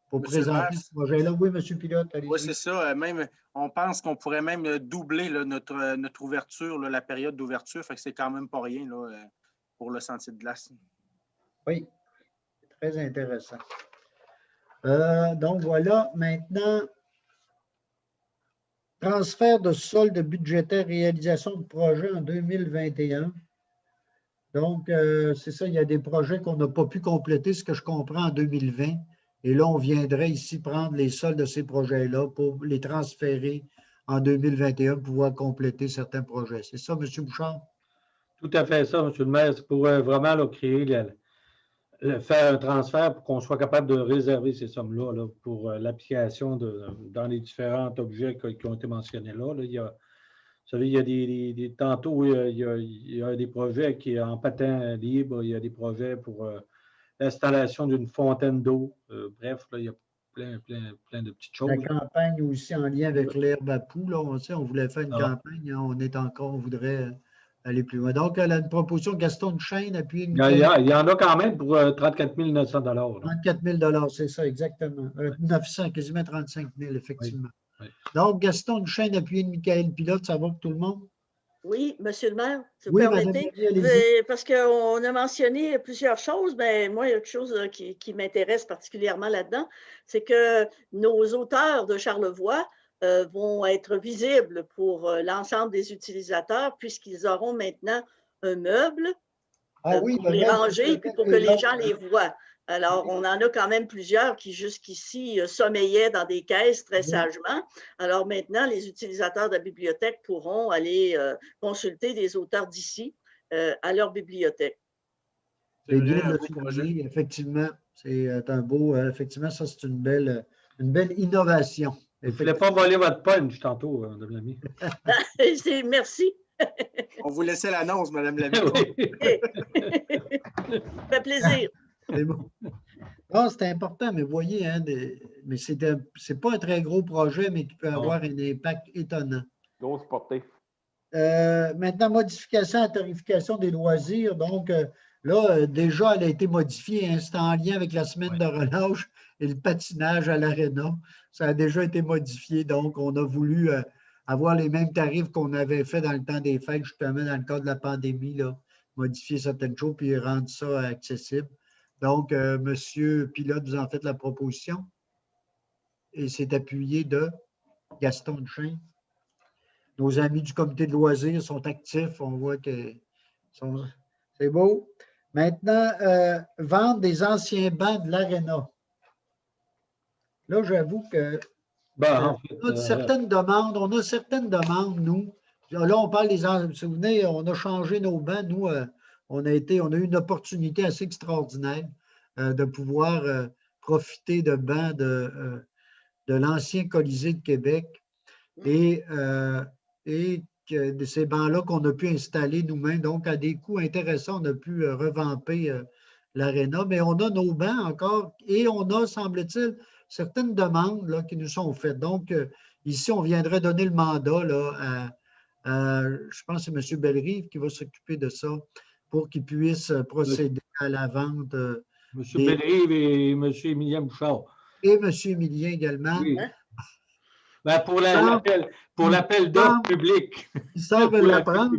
Pour présenter ce projet-là. Oui, M. Pilote, allez-y. Oui, c'est ça. Même, on pense qu'on pourrait même doubler là, notre ouverture, là, la période d'ouverture. Fait que c'est quand même pas rien là, pour le sentier de glace. Oui, c'est très intéressant. Donc, voilà. Maintenant, transfert de solde budgétaire, réalisation de projet en 2021. Donc, c'est ça, il y a des projets qu'on n'a pas pu compléter, ce que je comprends, en 2020. Et là, on viendrait ici prendre les soldes de ces projets-là pour les transférer en 2021 pour pouvoir compléter certains projets. C'est ça, M. Bouchard? Tout à fait ça, M. le maire. C'est pour vraiment là, créer, faire un transfert pour qu'on soit capable de réserver ces sommes-là là, pour l'application dans les différents objets qui ont été mentionnés là. Il y a, vous savez, il y a tantôt, il y a des projets qui sont en patin libre, il y a des projets pour l'installation d'une fontaine d'eau. Bref, là, il y a plein de petites choses. La campagne aussi en lien avec l'herbe à poux, là, on voulait faire une campagne, hein, on voudrait aller plus loin. Donc, elle a une proposition, Gaston Duchesne, appuyé une... Il y en a quand même pour 34 900 $. 34 000 c'est ça, exactement. 900, quasiment 35 000, effectivement. Oui. Donc, Gaston Duchesne, appuyé de Michael Pilote, ça va pour tout le monde? Oui, monsieur le maire, si vous oui, permettez, parce qu'on a mentionné plusieurs choses, mais moi, il y a quelque chose qui m'intéresse particulièrement là-dedans, c'est que nos auteurs de Charlevoix vont être visibles pour l'ensemble des utilisateurs puisqu'ils auront maintenant un meuble pour les ranger puis pour que les gens les voient. Alors, on en a quand même plusieurs qui jusqu'ici sommeillaient dans des caisses très sagement. Alors maintenant, les utilisateurs de la bibliothèque pourront aller consulter des auteurs d'ici à leur bibliothèque. C'est bien de souligner, effectivement. C'est un beau, effectivement, ça c'est une belle innovation. Il ne fallait pas voler votre punch tantôt, Mme Lamy. Merci. On vous laissait l'annonce, Mme Lamy. Ça fait plaisir. C'est bon. Ah, c'est important, mais vous voyez, hein, mais c'est pas un très gros projet, mais qui peut avoir un impact étonnant. Grosse portée. Maintenant, modification à la tarification des loisirs. Donc, là, déjà, elle a été modifiée. Hein, c'est en lien avec la semaine de relâche et le patinage à l'aréna. Ça a déjà été modifié. Donc, on a voulu avoir les mêmes tarifs qu'on avait fait dans le temps des fêtes, justement, dans le cadre de la pandémie, là, modifier certaines choses puis rendre ça accessible. Donc, M. Pilote, vous en faites la proposition et c'est appuyé de Gaston Duchesne. Nos amis du comité de loisirs sont actifs. On voit que c'est beau. Maintenant, vendre des anciens bancs de l'aréna. Là, j'avoue que on a certaines demandes, nous. Là, on parle des... Vous vous souvenez, on a changé nos bancs. Nous, on a eu une opportunité assez extraordinaire de pouvoir profiter de bancs de l'ancien Colisée de Québec et de ces bancs-là qu'on a pu installer nous-mêmes. Donc, à des coûts intéressants, on a pu revamper l'aréna. Mais on a nos bancs encore et on a, semble-t-il, certaines demandes là, qui nous sont faites. Donc, ici, on viendrait donner le mandat là, je pense que c'est M. Bellerive qui va s'occuper de ça pour qu'il puisse procéder à la vente. M. Bellerive et M. Émilien Bouchard. Et M. Émilien également. Oui. Ben pour l'appel d'offres public. Ils savent l'apprendre.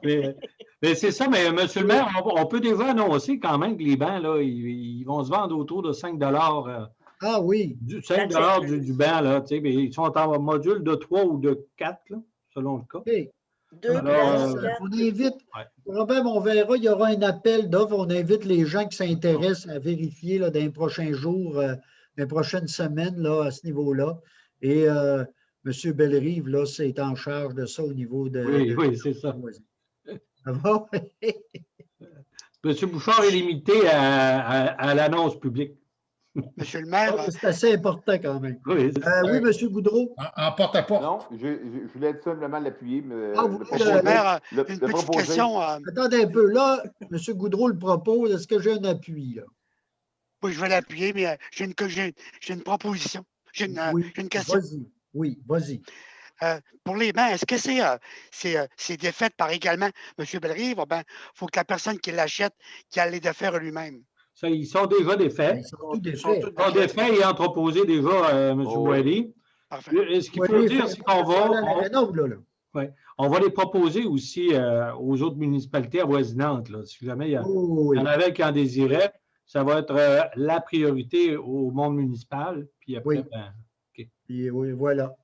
mais c'est ça, mais M. le maire, on peut déjà annoncer quand même que les bancs, là, ils vont se vendre autour de 5 Ah oui. 5 du banc, là, tu sais, mais ils sont en module de 3 ou de 4, là, selon le cas. Okay. On invite, Robert, on verra, il y aura un appel d'offres. On invite les gens qui s'intéressent à vérifier là, dans les prochains jours, dans les prochaines semaines là, à ce niveau-là. Et M. Bellerive, là, c'est en charge de ça au niveau de... Oui, c'est ça. Ça va? M. Bouchard est limité à l'annonce publique. Monsieur le maire. C'est assez important quand même. Oui, oui M. Goudreau. En porte-à-porte. Non, je voulais simplement l'appuyer. Monsieur le maire, une petite question. Attendez un peu. Là, M. Goudreau le propose. Est-ce que j'ai un appui? Là? Oui, je vais l'appuyer, mais j'ai une proposition. J'ai une question. Vas-y. Oui, vas-y. Pour les bancs, est-ce que c'est défait par également M. Bellerive? Il faut que la personne qui l'achète, qui a les défaire lui-même. Ça, ils sont déjà défaits. Ils sont défaits. Ils sont défaits et entreposés déjà, M. Boilly. Ce qu'il faut dire, c'est qu'on va les proposer aussi aux autres municipalités avoisinantes. Là. Si jamais il y en avait qui en désiraient, ça va être la priorité au monde municipal. Puis après, oui. Ben, OK. Puis, oui, voilà.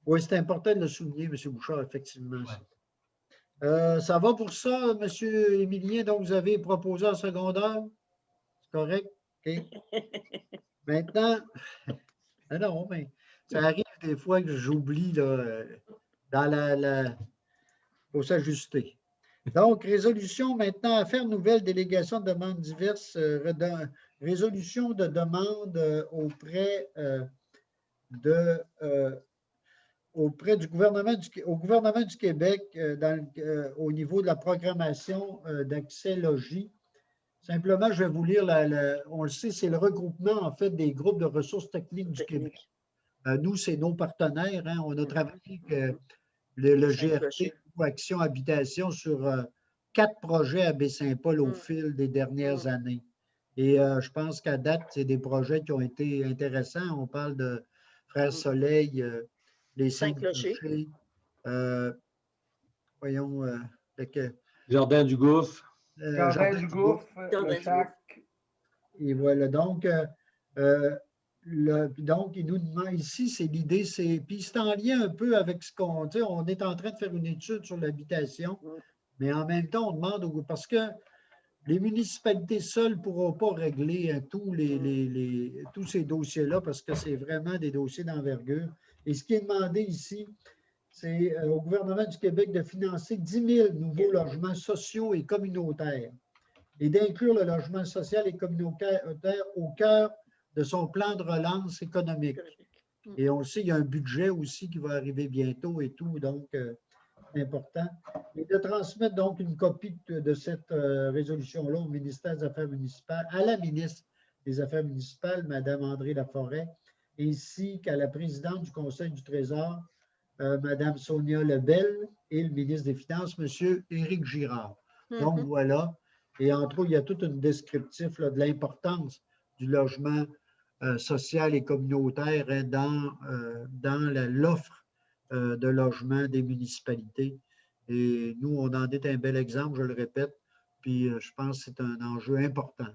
Oui, c'est important de le souligner, M. Bouchard, effectivement. Ouais. Ça va pour ça, M. Émilien, donc vous avez proposé en secondaire? C'est correct? OK. Maintenant, non, mais ça arrive des fois que j'oublie dans il faut s'ajuster. Donc, résolution maintenant, affaires nouvelles, délégation de demandes diverses, résolution de demande auprès du gouvernement du Québec au niveau de la programmation d'accès logis. Simplement, je vais vous lire, on le sait, c'est le regroupement en fait des groupes de ressources techniques du Québec. Nous, c'est nos partenaires. Hein, on a travaillé avec le GRT, Action Habitation, sur 4 projets à Baie-Saint-Paul au fil des dernières années. Et je pense qu'à date, c'est des projets qui ont été intéressants. On parle de Frères Soleil, les 5 clochers. Voyons. Jardin du Gouffre. Jardin du Gouffre, le Chac. Et voilà. Donc, il nous demande ici, c'est l'idée, puis c'est en lien un peu avec ce qu'on dit. On est en train de faire une étude sur l'habitation, mais en même temps, on demande, parce que les municipalités seules ne pourront pas régler tous ces dossiers-là, parce que c'est vraiment des dossiers d'envergure. Et ce qui est demandé ici, c'est au gouvernement du Québec de financer 10 000 nouveaux logements sociaux et communautaires et d'inclure le logement social et communautaire au cœur de son plan de relance économique. Et on le sait, il y a un budget aussi qui va arriver bientôt et tout, donc c'est important. Et de transmettre donc une copie de cette résolution-là au ministère des Affaires municipales, à la ministre des Affaires municipales, Mme André Laforêt, ainsi qu'à la présidente du Conseil du Trésor, Mme Sonia Lebel, et le ministre des Finances, M. Éric Girard. Donc voilà. Et entre autres, il y a tout un descriptif là, de l'importance du logement social et communautaire hein, dans l'offre de logement des municipalités. Et nous, on en est un bel exemple, je le répète, puis je pense que c'est un enjeu important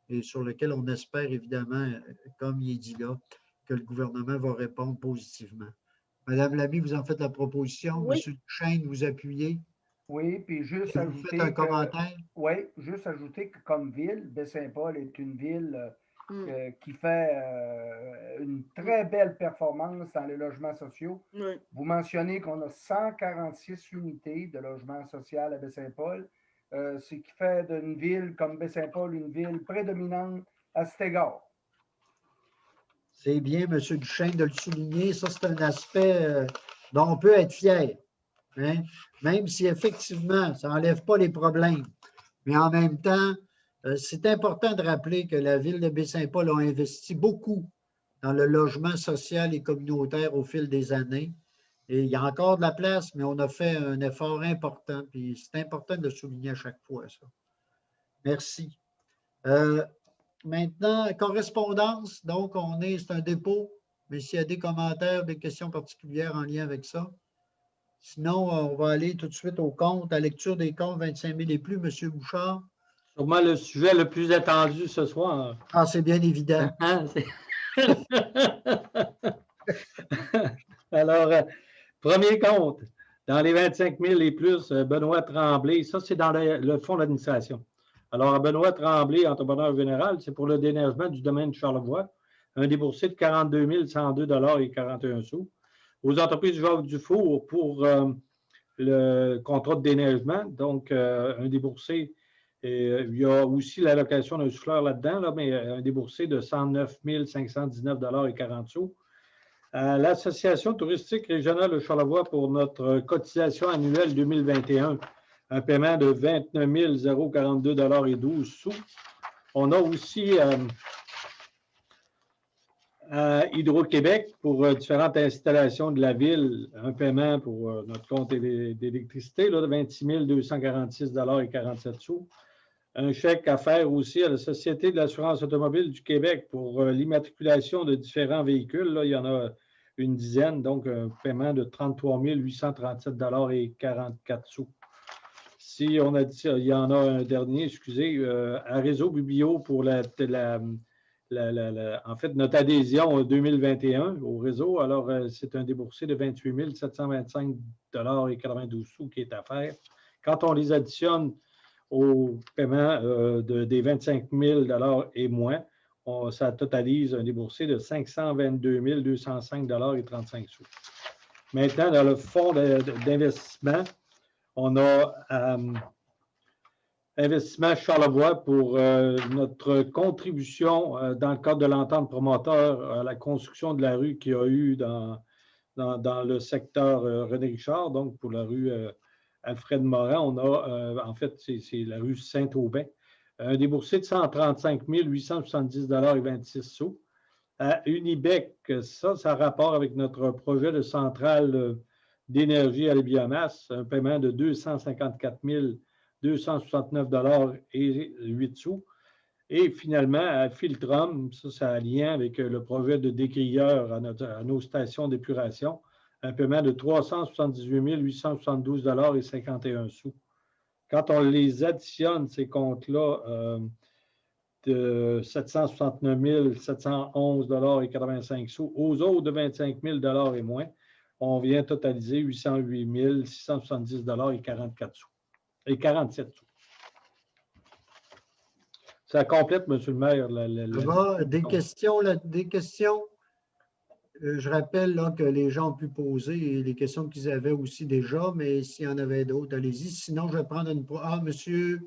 et sur lequel on espère évidemment, comme il est dit là, que le gouvernement va répondre positivement. Madame Lamy, vous en faites la proposition. Oui. Monsieur Duchesne, vous appuyez. Oui, puis juste ajouter. Vous faites un commentaire. Oui, juste ajouter que comme ville, Baie-Saint-Paul est une ville qui fait une très belle performance dans les logements sociaux. Oui. Vous mentionnez qu'on a 146 unités de logement social à Baie-Saint-Paul, ce qui fait d'une ville comme Baie-Saint-Paul une ville prédominante à cet égard. C'est bien, M. Duchesne, de le souligner. Ça, c'est un aspect dont on peut être fier. Hein? Même si effectivement, ça n'enlève pas les problèmes. Mais en même temps, c'est important de rappeler que la ville de Baie-Saint-Paul a investi beaucoup dans le logement social et communautaire au fil des années. Et il y a encore de la place, mais on a fait un effort important. Puis c'est important de le souligner à chaque fois, ça. Merci. Maintenant, correspondance. Donc, c'est un dépôt, mais s'il y a des commentaires, des questions particulières en lien avec ça. Sinon, on va aller tout de suite au compte, à lecture des comptes 25 000 et plus, M. Bouchard. Sûrement le sujet le plus attendu ce soir. Ah, c'est bien évident. Alors, premier compte, dans les 25 000 et plus, Benoît Tremblay, ça c'est dans le fonds d'administration. Alors, à Benoît Tremblay, entrepreneur général, c'est pour le déneigement du domaine de Charlevoix, un déboursé de 42 102,41 $. Aux entreprises Jacques Dufour pour le contrat de déneigement, donc un déboursé. Il y a aussi l'allocation d'un souffleur là-dedans, là, mais un déboursé de 109 519,40 $. L'Association touristique régionale de Charlevoix pour notre cotisation annuelle 2021, un paiement de 29 042,12 $. On a aussi Hydro-Québec pour différentes installations de la ville, un paiement pour notre compte d'électricité de 26 246,47 $. Un chèque à faire aussi à la Société de l'assurance automobile du Québec pour l'immatriculation de différents véhicules. Là, il y en a une dizaine, donc un paiement de 33 837,44 $. si on a dit, il y en a un dernier, excusez, à Réseau Biblio pour en fait, notre adhésion 2021 au réseau. Alors, c'est un déboursé de 28 725,92 $ qui est à faire. Quand on les additionne au paiement des 25 000 $ et moins, ça totalise un déboursé de 522 205,35 $. Maintenant, dans le fonds d'investissement, on a Investissement Charlevoix pour notre contribution dans le cadre de l'entente promoteur à la construction de la rue qu'il y a eu dans le secteur René Richard, donc pour la rue Alfred Morin. On a, en fait, c'est la rue Saint-Aubin, un déboursé de 135 870,26 $. À Unibec, ça a rapport avec notre projet de centrale d'énergie à la biomasse, un paiement de 254 269,08 $. Et finalement, à Filtrum, ça a un lien avec le projet de décrieur à nos stations d'épuration, un paiement de 378 872,51 $. Quand on les additionne, ces comptes-là, de 769 711,85 $ aux autres de 25 000 $ et moins, on vient totaliser 808 670,47 $. Ça complète, M. le maire. Des questions? Je rappelle là, que les gens ont pu poser les questions qu'ils avaient aussi déjà, mais s'il y en avait d'autres, allez-y. Sinon, je vais prendre une... Ah, monsieur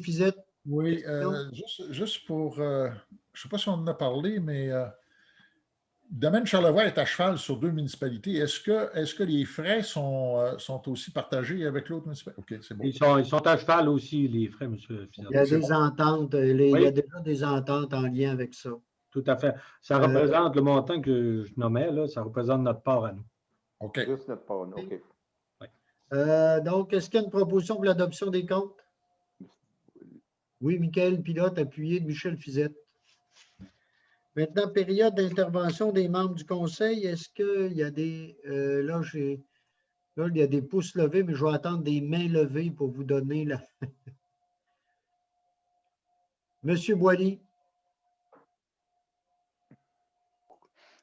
Fizette? Oui, juste pour... je ne sais pas si on en a parlé, mais Domaine Charlevoix est à cheval sur 2 municipalités. Est-ce que les frais sont aussi partagés avec l'autre municipalité? OK, c'est bon. Ils sont à cheval aussi, les frais, M. Fizette. Il y a des ententes. Il y a déjà des ententes en lien avec ça. Tout à fait. Ça représente le montant que je nommais, là, ça représente notre part à nous. OK. Juste notre part, OK. Oui. Donc, est-ce qu'il y a une proposition pour l'adoption des comptes? Oui, Michael Pilote, appuyé de Michel Fizette. Maintenant, période d'intervention des membres du conseil. Est-ce qu'il y a des... là, il y a des pouces levés, mais je vais attendre des mains levées pour vous donner la... Monsieur Boilly.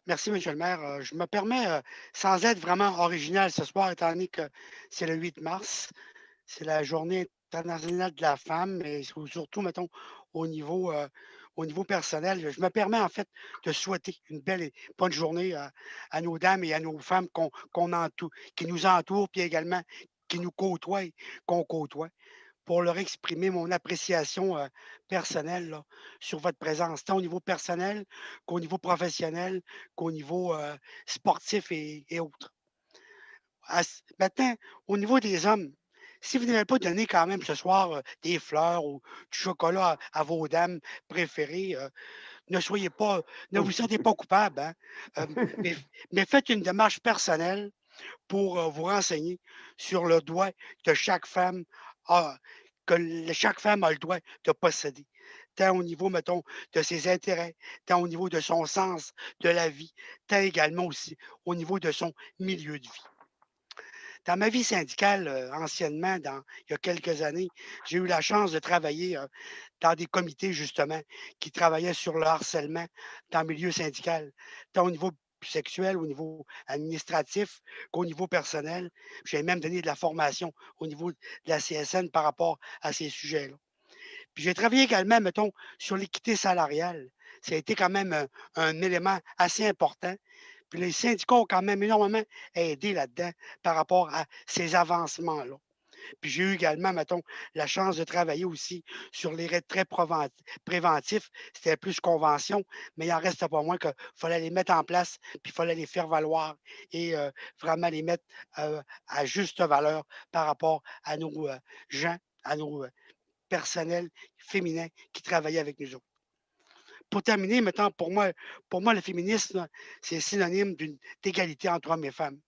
Merci, M. le maire. Je me permets, sans être vraiment original ce soir, étant donné que c'est le 8 mars, c'est la journée internationale de la femme, et surtout, mettons, au niveau personnel, je me permets en fait de souhaiter une belle et bonne journée à nos dames et à nos femmes qui nous entourent, puis également qui nous côtoient, qu'on côtoie, pour leur exprimer mon appréciation personnelle là, sur votre présence, tant au niveau personnel qu'au niveau professionnel, qu'au niveau sportif et autres. Maintenant, au niveau des hommes, si vous n'avez pas donné quand même ce soir des fleurs ou du chocolat à vos dames préférées, ne vous sentez pas coupable, hein? mais faites une démarche personnelle pour vous renseigner sur le droit que chaque femme a le droit de posséder, tant au niveau, mettons, de ses intérêts, tant au niveau de son sens de la vie, tant également aussi au niveau de son milieu de vie. Dans ma vie syndicale, anciennement, il y a quelques années, j'ai eu la chance de travailler dans des comités, justement, qui travaillaient sur le harcèlement dans le milieu syndical, tant au niveau sexuel, au niveau administratif qu'au niveau personnel. J'ai même donné de la formation au niveau de la CSN par rapport à ces sujets-là. Puis j'ai travaillé également, mettons, sur l'équité salariale. Ça a été quand même un élément assez important. Puis les syndicats ont quand même énormément aidé là-dedans par rapport à ces avancements-là. Puis j'ai eu également, mettons, la chance de travailler aussi sur les retraits préventifs. C'était plus convention, mais il n'en reste pas moins qu'il fallait les mettre en place, puis il fallait les faire valoir et vraiment les mettre à juste valeur par rapport à nos gens, à nos personnels féminins qui travaillaient avec nous autres. Pour terminer, maintenant, pour moi, le féminisme, c'est synonyme d'égalité entre hommes et femmes.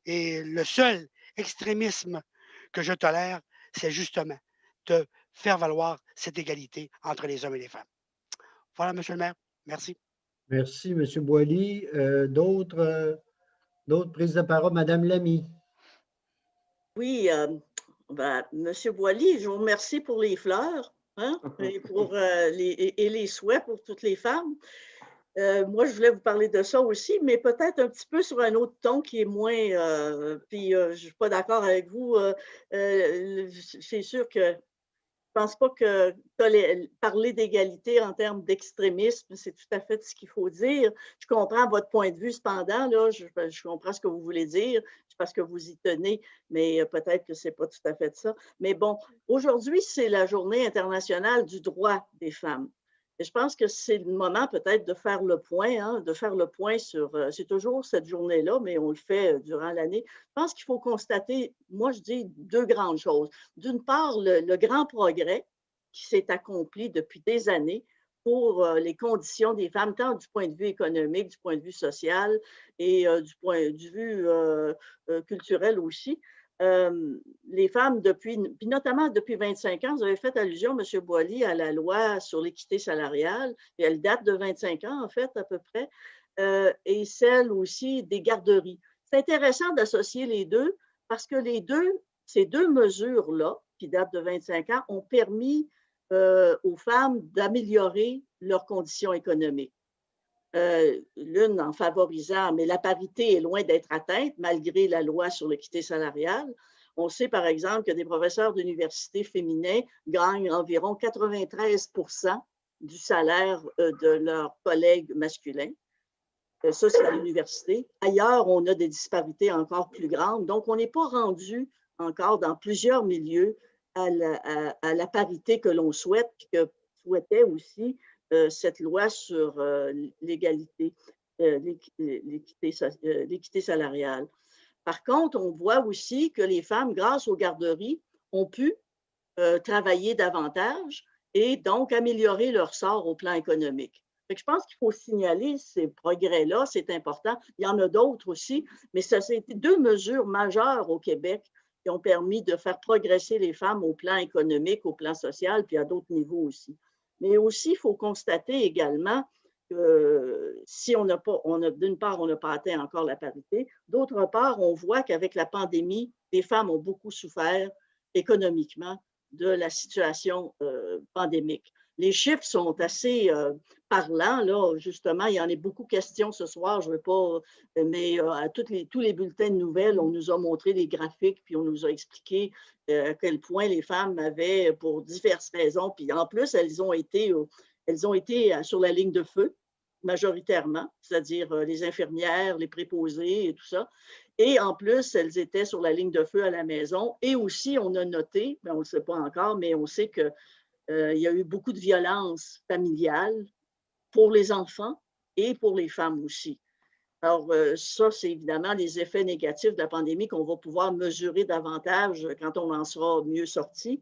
Et le seul extrémisme que je tolère, c'est justement de faire valoir cette égalité entre les hommes et les femmes. Voilà, M. le maire. Merci. Merci, M. Boilly. D'autres prises de parole? Mme Lamy. Oui, Ben, Monsieur Boily, je vous remercie pour les fleurs, hein, et pour les souhaits pour toutes les femmes. Moi, je voulais vous parler de ça aussi, mais peut-être un petit peu sur un autre ton qui est moins. Puis, je ne suis pas d'accord avec vous. C'est sûr que je ne pense pas que parler d'égalité en termes d'extrémisme, c'est tout à fait ce qu'il faut dire. Je comprends votre point de vue, cependant, là, je comprends ce que vous voulez dire, parce que vous y tenez, mais peut-être que ce n'est pas tout à fait ça. Mais bon, aujourd'hui, c'est la Journée internationale du droit des femmes. Et je pense que c'est le moment peut-être de faire le point, hein, de faire le point sur, c'est toujours cette journée-là, mais on le fait durant l'année. Je pense qu'il faut constater, moi je dis deux grandes choses. D'une part, le grand progrès qui s'est accompli depuis des années pour les conditions des femmes, tant du point de vue économique, du point de vue social et du point de vue culturel aussi. Les femmes, puis notamment depuis 25 ans, vous avez fait allusion, M. Boily, à la loi sur l'équité salariale, et elle date de 25 ans, en fait, à peu près, et celle aussi des garderies. C'est intéressant d'associer les deux parce que ces deux mesures-là, qui datent de 25 ans, ont permis aux femmes d'améliorer leurs conditions économiques. L'une en favorisant, mais la parité est loin d'être atteinte malgré la loi sur l'équité salariale. On sait par exemple que des professeurs d'université féminins gagnent environ 93% du salaire de leurs collègues masculins. Ça, c'est à l'université. Ailleurs, on a des disparités encore plus grandes. Donc, on n'est pas rendu encore dans plusieurs milieux à la parité que l'on souhaite, que souhaitait aussi cette loi sur l'égalité, l'équité salariale. Par contre, on voit aussi que les femmes, grâce aux garderies, ont pu travailler davantage et donc améliorer leur sort au plan économique. Fait que je pense qu'il faut signaler ces progrès-là, c'est important. Il y en a d'autres aussi, mais ça a été deux mesures majeures au Québec qui ont permis de faire progresser les femmes au plan économique, au plan social, puis à d'autres niveaux aussi. Mais aussi, il faut constater également que si d'une part, on n'a pas atteint encore la parité, d'autre part, on voit qu'avec la pandémie, les femmes ont beaucoup souffert économiquement de la situation pandémique. Les chiffres sont assez parlants, là, justement, il y en a beaucoup de questions ce soir, je ne veux pas, mais à tous les bulletins de nouvelles, on nous a montré des graphiques, puis on nous a expliqué à quel point les femmes avaient, pour diverses raisons, puis en plus, elles ont été sur la ligne de feu, majoritairement, c'est-à-dire les infirmières, les préposés et tout ça. Et en plus, elles étaient sur la ligne de feu à la maison. Et aussi, on a noté, mais on ne le sait pas encore, mais on sait qu'il y a eu beaucoup de violences familiales pour les enfants et pour les femmes aussi. Alors, ça, c'est évidemment les effets négatifs de la pandémie qu'on va pouvoir mesurer davantage quand on en sera mieux sorti.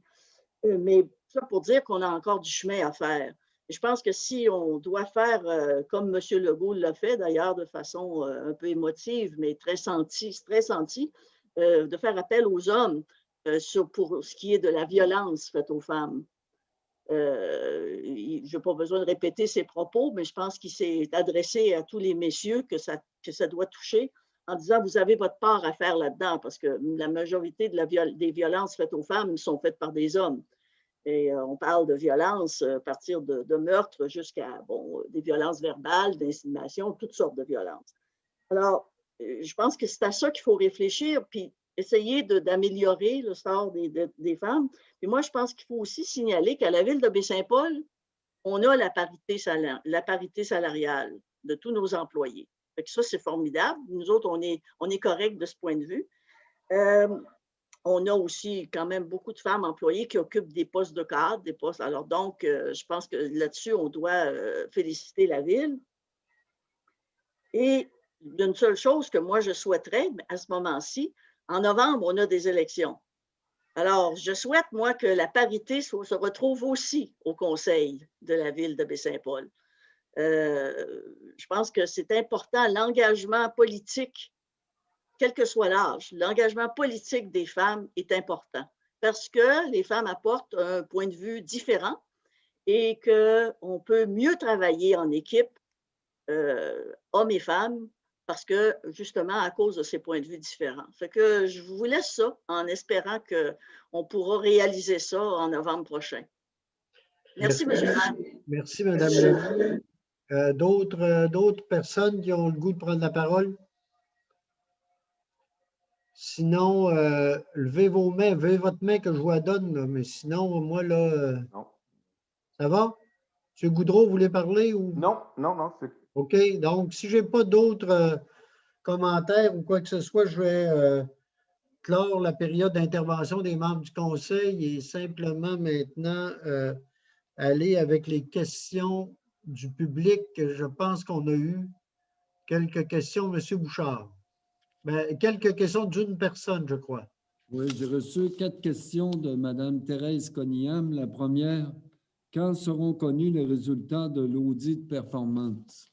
Mais ça pour dire qu'on a encore du chemin à faire. Et je pense que si on doit faire, comme M. Legault l'a fait d'ailleurs de façon un peu émotive, mais très sentie, de faire appel aux hommes pour ce qui est de la violence faite aux femmes. Je n'ai pas besoin de répéter ses propos, mais je pense qu'il s'est adressé à tous les messieurs que ça doit toucher en disant vous avez votre part à faire là-dedans parce que la majorité des violences faites aux femmes sont faites par des hommes. Et on parle de violences à partir de meurtres jusqu'à des violences verbales, d'intimidation, toutes sortes de violences. Alors, je pense que c'est à ça qu'il faut réfléchir, puis essayer d'améliorer le sort des femmes. Puis moi, je pense qu'il faut aussi signaler qu'à la ville de Baie-Saint-Paul, on a la parité salariale de tous nos employés. Fait que ça, c'est formidable. Nous autres, on est corrects de ce point de vue. On a aussi quand même beaucoup de femmes employées qui occupent des postes de cadre, des postes. Alors donc, je pense que là-dessus, on doit féliciter la ville. Et d'une seule chose que moi, je souhaiterais, à ce moment-ci, en novembre, on a des élections. Alors, je souhaite, moi, que la parité se retrouve aussi au conseil de la ville de Baie-Saint-Paul. Je pense que c'est important, l'engagement politique, quel que soit l'âge, l'engagement politique des femmes est important parce que les femmes apportent un point de vue différent et qu'on peut mieux travailler en équipe, hommes et femmes, parce que, justement, à cause de ces points de vue différents. Fait que je vous laisse ça en espérant qu'on pourra réaliser ça en novembre prochain. Merci, M. le maire. Merci, Mme Lévy. D'autres personnes qui ont le goût de prendre la parole? Sinon, levez vos mains, levez votre main que je vous la donne, là. Mais sinon, moi, là, non. Ça va? M. Goudreau, vous voulez parler? Ou... Non. OK. Donc, si je n'ai pas d'autres commentaires ou quoi que ce soit, je vais clore la période d'intervention des membres du Conseil et simplement maintenant aller avec les questions du public. Je pense qu'on a eu quelques questions, M. Bouchard. Ben, quelques questions d'une personne, je crois. Oui, j'ai reçu 4 questions de Mme Thérèse Coniam. La première, quand seront connus les résultats de l'audit de performance?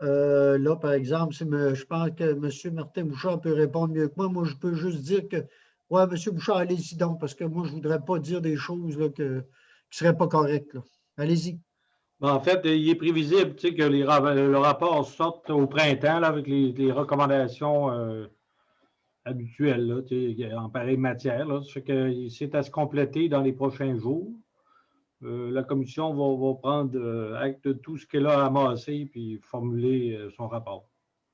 Là, par exemple, je pense que M. Martin Bouchard peut répondre mieux que moi. Moi, je peux juste dire que, ouais, M. Bouchard, allez-y donc, parce que moi, je ne voudrais pas dire des choses là, qui ne seraient pas correctes. Allez-y. Ben, en fait, il est prévisible que le rapport sorte au printemps là, avec les recommandations habituelles là, en pareille matière. Là. Ça fait que c'est à se compléter dans les prochains jours. La commission va prendre acte de tout ce qu'elle a amassé puis formuler son rapport.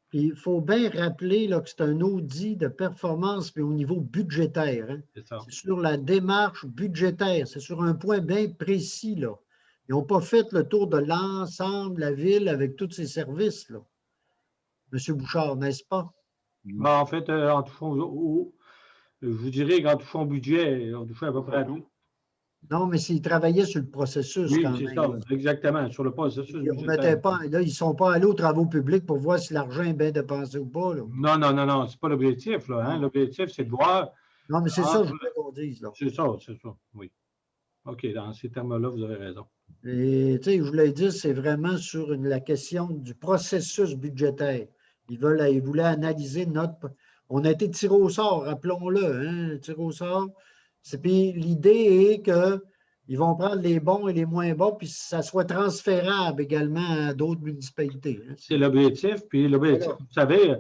Puis, il faut bien rappeler là, que c'est un audit de performance, mais au niveau budgétaire. Hein. C'est sur la démarche budgétaire. C'est sur un point bien précis. Là. Ils n'ont pas fait le tour de l'ensemble de la ville avec tous ses services. Là. M. Bouchard, n'est-ce pas? Ben, en fait, en touchant je vous dirais qu'en touchant au budget, on touchait à peu près à tout. Non, mais s'ils travaillaient sur le processus oui, quand même. C'est ça, exactement, sur le processus budgétaire. Là, ils ne sont pas allés aux travaux publics pour voir si l'argent est bien dépensé ou pas. Là. Non, c'est pas l'objectif. Hein. L'objectif, c'est de voir... Non, mais c'est ça que je voulais qu'on dise. C'est ça, oui. OK, dans ces termes-là, vous avez raison. Et, tu sais, je voulais dire, c'est vraiment sur la question du processus budgétaire. Ils voulaient analyser notre... On a été tiré au sort, rappelons-le, hein, tiré au sort. Puis l'idée est qu'ils vont prendre les bons et les moins bons, puis ça soit transférable également à d'autres municipalités. Hein. C'est l'objectif. Puis l'objectif, vous savez,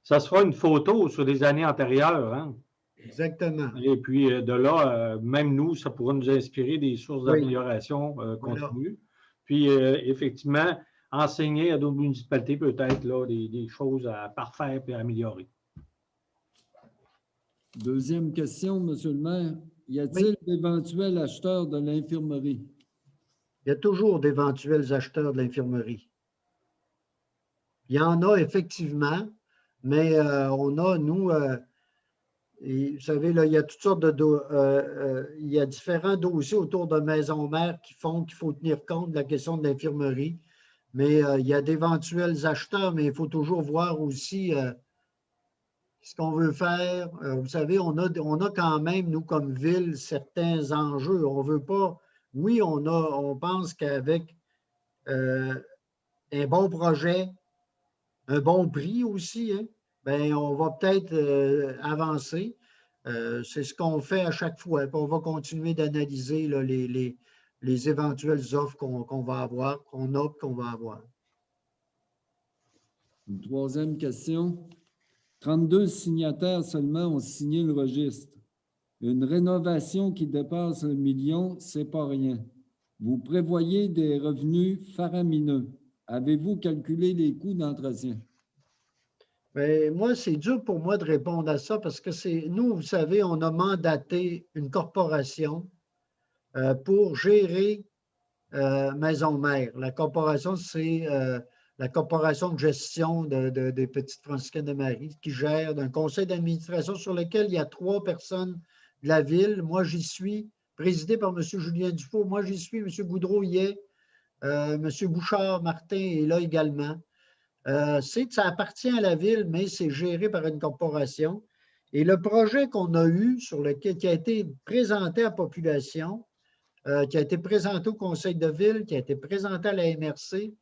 ça sera une photo sur des années antérieures. Hein. Exactement. Et puis de là, même nous, ça pourra nous inspirer des sources d'amélioration continue. Puis effectivement, enseigner à d'autres municipalités peut-être là des choses à parfaire et à améliorer. Deuxième question, M. le maire. Y a-t-il d'éventuels acheteurs de l'infirmerie? Il y a toujours d'éventuels acheteurs de l'infirmerie. Il y en a effectivement, mais on a, nous, et, vous savez, là, il y a toutes sortes il y a différents dossiers autour de maisons mères qui font qu'il faut tenir compte de la question de l'infirmerie. Mais il y a d'éventuels acheteurs, mais il faut toujours voir aussi ce qu'on veut faire. Vous savez, on a quand même, nous, comme ville, certains enjeux. On ne veut pas... Oui, on pense qu'avec un bon projet, un bon prix aussi, hein, bien, on va peut-être avancer. C'est ce qu'on fait à chaque fois. Puis on va continuer d'analyser les éventuelles offres qu'on va avoir, qu'on va avoir. Une troisième question. 32 signataires seulement ont signé le registre. Une rénovation qui dépasse 1 million, ce n'est pas rien. Vous prévoyez des revenus faramineux. Avez-vous calculé les coûts d'entretien? Bien, moi, c'est dur pour moi de répondre à ça parce que nous, vous savez, on a mandaté une corporation pour gérer Maison Mère. La corporation, c'est la corporation de gestion des Petites Franciscaines de Marie qui gère d'un conseil d'administration sur lequel il y a 3 personnes de la ville. Moi, j'y suis, présidé par M. Julien Dufault. Moi, j'y suis, M. Goudreau y est, M. Bouchard, Martin est là également. Ça appartient à la ville, mais c'est géré par une corporation. Et le projet qu'on a eu, qui a été présenté à la population, qui a été présenté au conseil de ville, qui a été présenté à la MRC,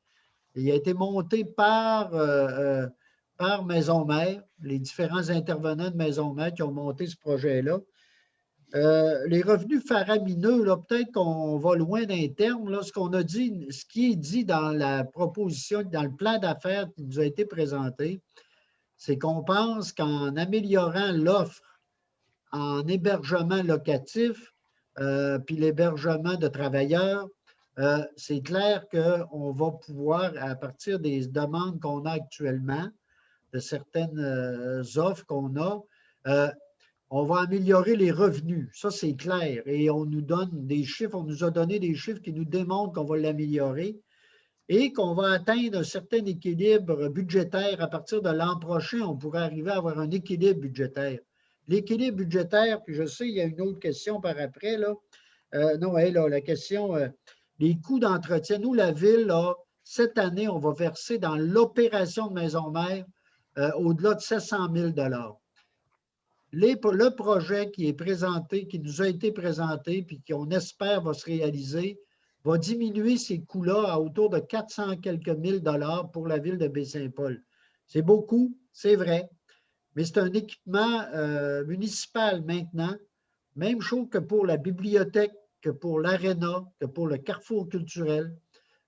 il a été monté par Maison Mère, les différents intervenants de Maison Mère qui ont monté ce projet-là. les revenus faramineux, peut-être qu'on va loin d'un terme. Là, ce qu'on a dit, ce qui est dit dans la proposition, dans le plan d'affaires qui nous a été présenté, c'est qu'on pense qu'en améliorant l'offre en hébergement locatif, puis l'hébergement de travailleurs, c'est clair qu'on va pouvoir, à partir des demandes qu'on a actuellement, de certaines offres qu'on a, on va améliorer les revenus. Ça, c'est clair. Et on nous donne des chiffres, on nous a donné des chiffres qui nous démontrent qu'on va l'améliorer et qu'on va atteindre un certain équilibre budgétaire. À partir de l'an prochain, on pourrait arriver à avoir un équilibre budgétaire. L'équilibre budgétaire, puis je sais, il y a une autre question par après, là. Non, là, la question, les coûts d'entretien. Nous, la Ville, là, cette année, on va verser dans l'opération de maison mère au-delà de 700 000 $. Le projet qui est présenté, qui nous a été présenté, puis qu'on espère va se réaliser, va diminuer ces coûts-là à autour de 400 quelques mille dollars pour la Ville de Baie-Saint-Paul. C'est beaucoup, c'est vrai, mais c'est un équipement municipal maintenant. Même chose que pour la bibliothèque, que pour l'aréna, que pour le carrefour culturel,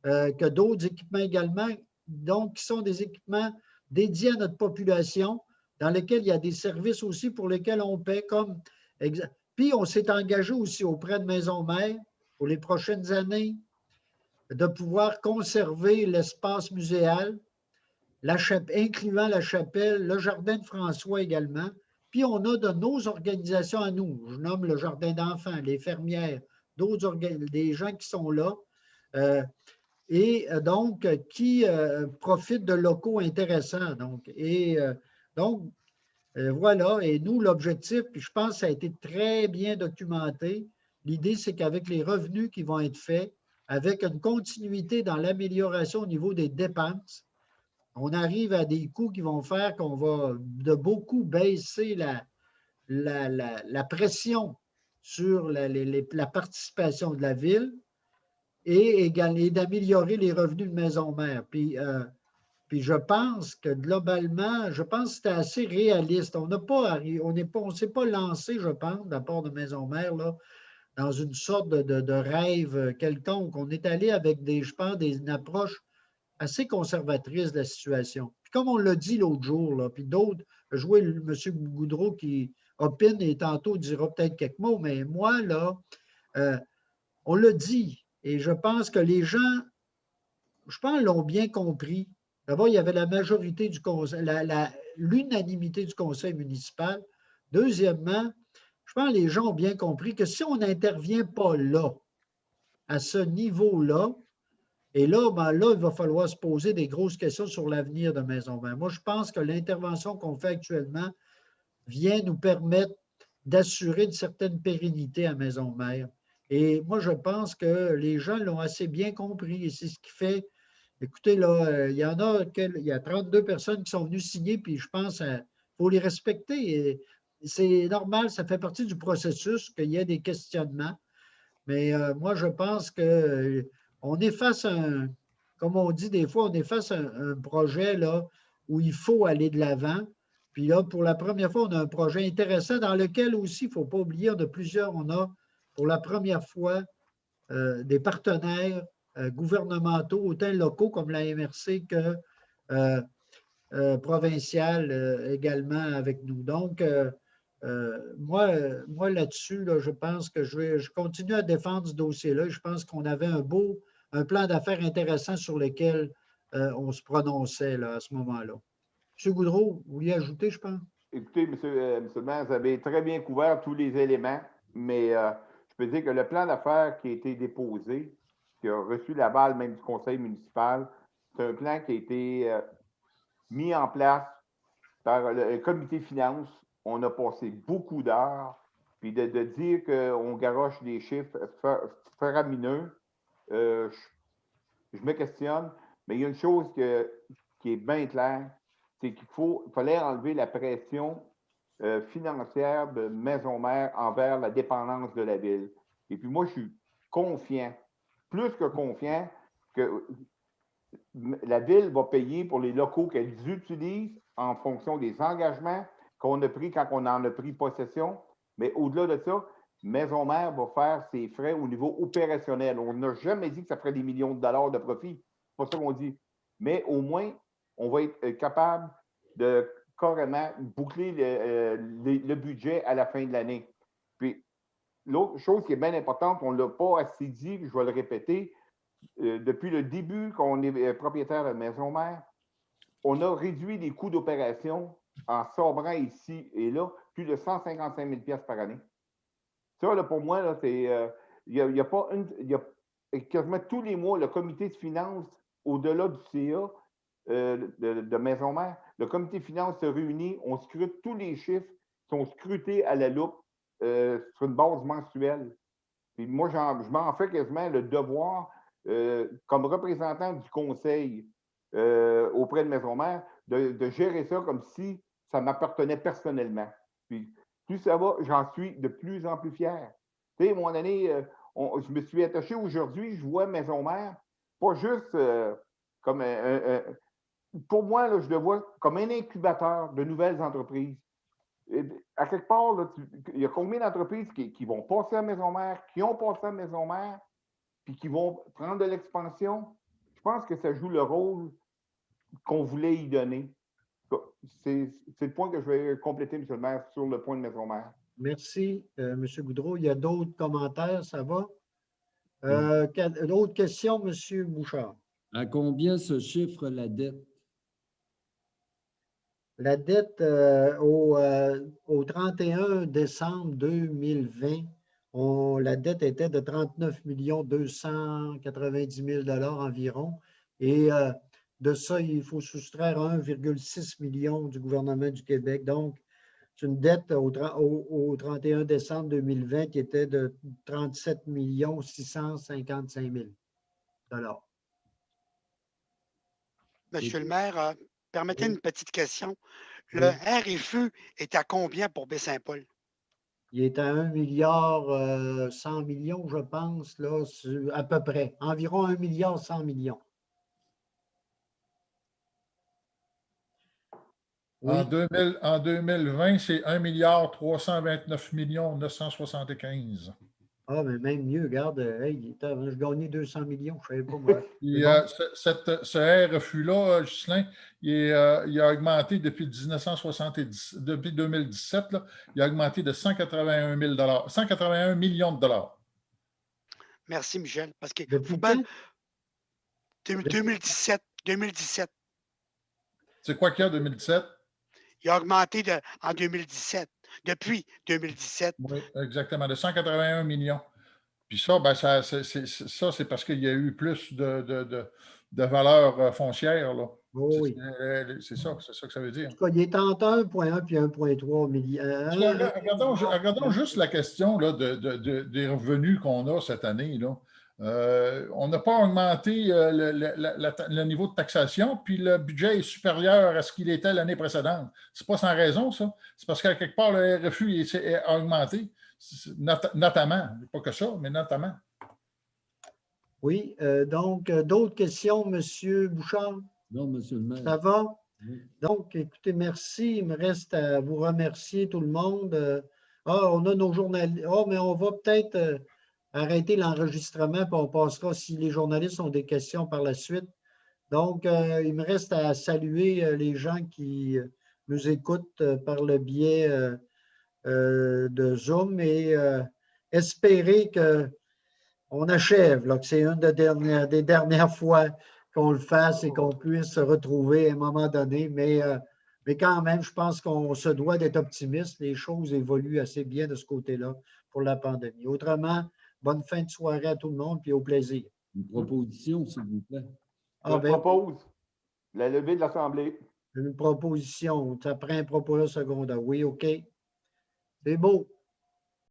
que d'autres équipements également, donc qui sont des équipements dédiés à notre population, dans lesquels il y a des services aussi pour lesquels on paie comme... Puis on s'est engagé aussi auprès de Maison Mère pour les prochaines années de pouvoir conserver l'espace muséal, incluant la chapelle, le jardin de François également. Puis on a de nos organisations à nous, je nomme le jardin d'enfants, les fermières, des gens qui sont là, et donc qui profitent de locaux intéressants. Donc, voilà, et nous, l'objectif, puis je pense que ça a été très bien documenté, l'idée, c'est qu'avec les revenus qui vont être faits, avec une continuité dans l'amélioration au niveau des dépenses, on arrive à des coûts qui vont faire qu'on va de beaucoup baisser la pression sur la participation de la Ville et d'améliorer les revenus de maison mère. Puis je pense que globalement, c'était assez réaliste. On ne s'est pas lancé, je pense, de la part de Maison Mère, là, dans une sorte de rêve quelconque. On est allé avec je pense, une approche assez conservatrice de la situation. Puis comme on l'a dit l'autre jour, là, puis d'autres, je vois M. Goudreau qui opine et tantôt dira peut-être quelques mots, mais moi, là, on l'a dit. Et je pense que les gens, l'ont bien compris. D'abord, il y avait la majorité du conseil, l'unanimité du conseil municipal. Deuxièmement, je pense que les gens ont bien compris que si on n'intervient pas là, à ce niveau-là, et là, là, il va falloir se poser des grosses questions sur l'avenir de Maison Mère. Moi, je pense que l'intervention qu'on fait actuellement vient nous permettre d'assurer une certaine pérennité à Maison Mère. Et moi, je pense que les gens l'ont assez bien compris et c'est ce qui fait. Écoutez, là, il y a 32 personnes qui sont venues signer, puis je pense qu'il faut les respecter. C'est normal, ça fait partie du processus qu'il y ait des questionnements. Mais moi, je pense qu'on est face à comme on dit des fois, on est face à un projet là, où il faut aller de l'avant. Puis là, pour la première fois, on a un projet intéressant dans lequel aussi, il ne faut pas oublier, on a pour la première fois des partenaires gouvernementaux, autant locaux comme la MRC que provincial également avec nous. Donc, moi là-dessus, là, je pense que je continue à défendre ce dossier-là. Je pense qu'on avait un plan d'affaires intéressant sur lequel on se prononçait là, à ce moment-là. M. Goudreau, vous vouliez ajouter, je pense? Écoutez, M. le maire, vous avez très bien couvert tous les éléments, mais je peux dire que le plan d'affaires qui a été déposé, qui a reçu l'aval même du conseil municipal, c'est un plan qui a été mis en place par le comité finances. On a passé beaucoup d'heures, puis de dire qu'on garoche des chiffres faramineux, je me questionne, mais il y a une chose qui est bien claire, c'est qu'il fallait enlever la pression financière de Maison Mère envers la dépendance de la Ville. Et puis moi, je suis confiant, plus que confiant, que la Ville va payer pour les locaux qu'elle utilise en fonction des engagements qu'on a pris quand on en a pris possession. Mais au-delà de ça, Maison-Mère va faire ses frais au niveau opérationnel. On n'a jamais dit que ça ferait des millions de dollars de profit. C'est pas ça qu'on dit. Mais au moins, on va être capable de carrément boucler le budget à la fin de l'année. Puis, l'autre chose qui est bien importante, on ne l'a pas assez dit, je vais le répéter, depuis le début qu'on est propriétaire de Maison-Mère, on a réduit les coûts d'opération en sabrant ici et là plus de 155 000 $ par année. Ça, là, pour moi, là, c'est. Il y a pas une. Il y a quasiment tous les mois, le comité de finances, au-delà du CA de Maison-Mère, le comité de finances se réunit, on scrute tous les chiffres, sont scrutés à la loupe sur une base mensuelle. Puis moi, je m'en fais quasiment le devoir, comme représentant du conseil auprès de Maison-Mère, de gérer ça comme si ça m'appartenait personnellement. Puis, plus ça va, j'en suis de plus en plus fier. Tu sais, mon année, je me suis attaché aujourd'hui, je vois Maison-Mère, pas juste comme pour moi, là, je le vois comme un incubateur de nouvelles entreprises. Et à quelque part, là, il y a combien d'entreprises qui vont passer à Maison-Mère, qui ont passé à Maison-Mère, puis qui vont prendre de l'expansion? Je pense que ça joue le rôle qu'on voulait y donner. C'est le point que je vais compléter, M. le maire, sur le point de Maison-Mère. Merci, M. Goudreau. Il y a d'autres commentaires, ça va? D'autres questions, M. Bouchard? À combien se chiffre la dette? La dette au 31 décembre 2020, la dette était de 39 290 000 $ environ. Et de ça, il faut soustraire 1,6 million du gouvernement du Québec. Donc, c'est une dette au 31 décembre 2020 qui était de 37 655 000 $. Monsieur le maire, permettez une petite question. Le RFU est à combien pour Baie-Saint-Paul? Il est à 1 milliard 100 millions, je pense, là, à peu près. Environ 1 milliard 100 millions. Oui. En 2020, c'est 1 milliard 329 975. Ah, mais même mieux, regarde, hey, je gagnais 200 millions, je ne savais pas moi. Ce RFU-là, Ghislain, il a augmenté depuis 2017, là, il a augmenté de 181 millions de dollars. Merci, Michel. Parce que depuis 2017. C'est quoi qu'il y a en 2017? Il a augmenté en 2017. Depuis 2017. Oui, exactement, de 181 millions. Puis ça, ben, c'est parce qu'il y a eu plus de valeur foncière. Là. Oh, oui. C'est ça que ça veut dire. En tout cas, il est entre 1,1 puis 1,3 milliard. Regardons juste la question là, des revenus qu'on a cette année. Là. On n'a pas augmenté le niveau de taxation, puis le budget est supérieur à ce qu'il était l'année précédente. C'est pas sans raison, ça. C'est parce qu'à quelque part, le RFU a augmenté, notamment. Pas que ça, mais notamment. Oui, donc, d'autres questions, M. Bouchard? Non, M. le maire. Ça va? Oui. Donc, écoutez, merci. Il me reste à vous remercier, tout le monde. On a nos journalistes. Mais on va peut-être arrêter l'enregistrement, puis on passera si les journalistes ont des questions par la suite. Donc, il me reste à saluer les gens qui nous écoutent par le biais de Zoom et espérer qu'on achève, là, que c'est une des dernières fois qu'on le fasse et qu'on puisse se retrouver à un moment donné. Mais quand même, je pense qu'on se doit d'être optimiste. Les choses évoluent assez bien de ce côté-là pour la pandémie. Autrement, bonne fin de soirée à tout le monde, puis au plaisir. Une proposition, s'il vous plaît. Je propose la levée de l'Assemblée. Une proposition. Ça prend un proposition secondaire. Oui, OK. C'est beau.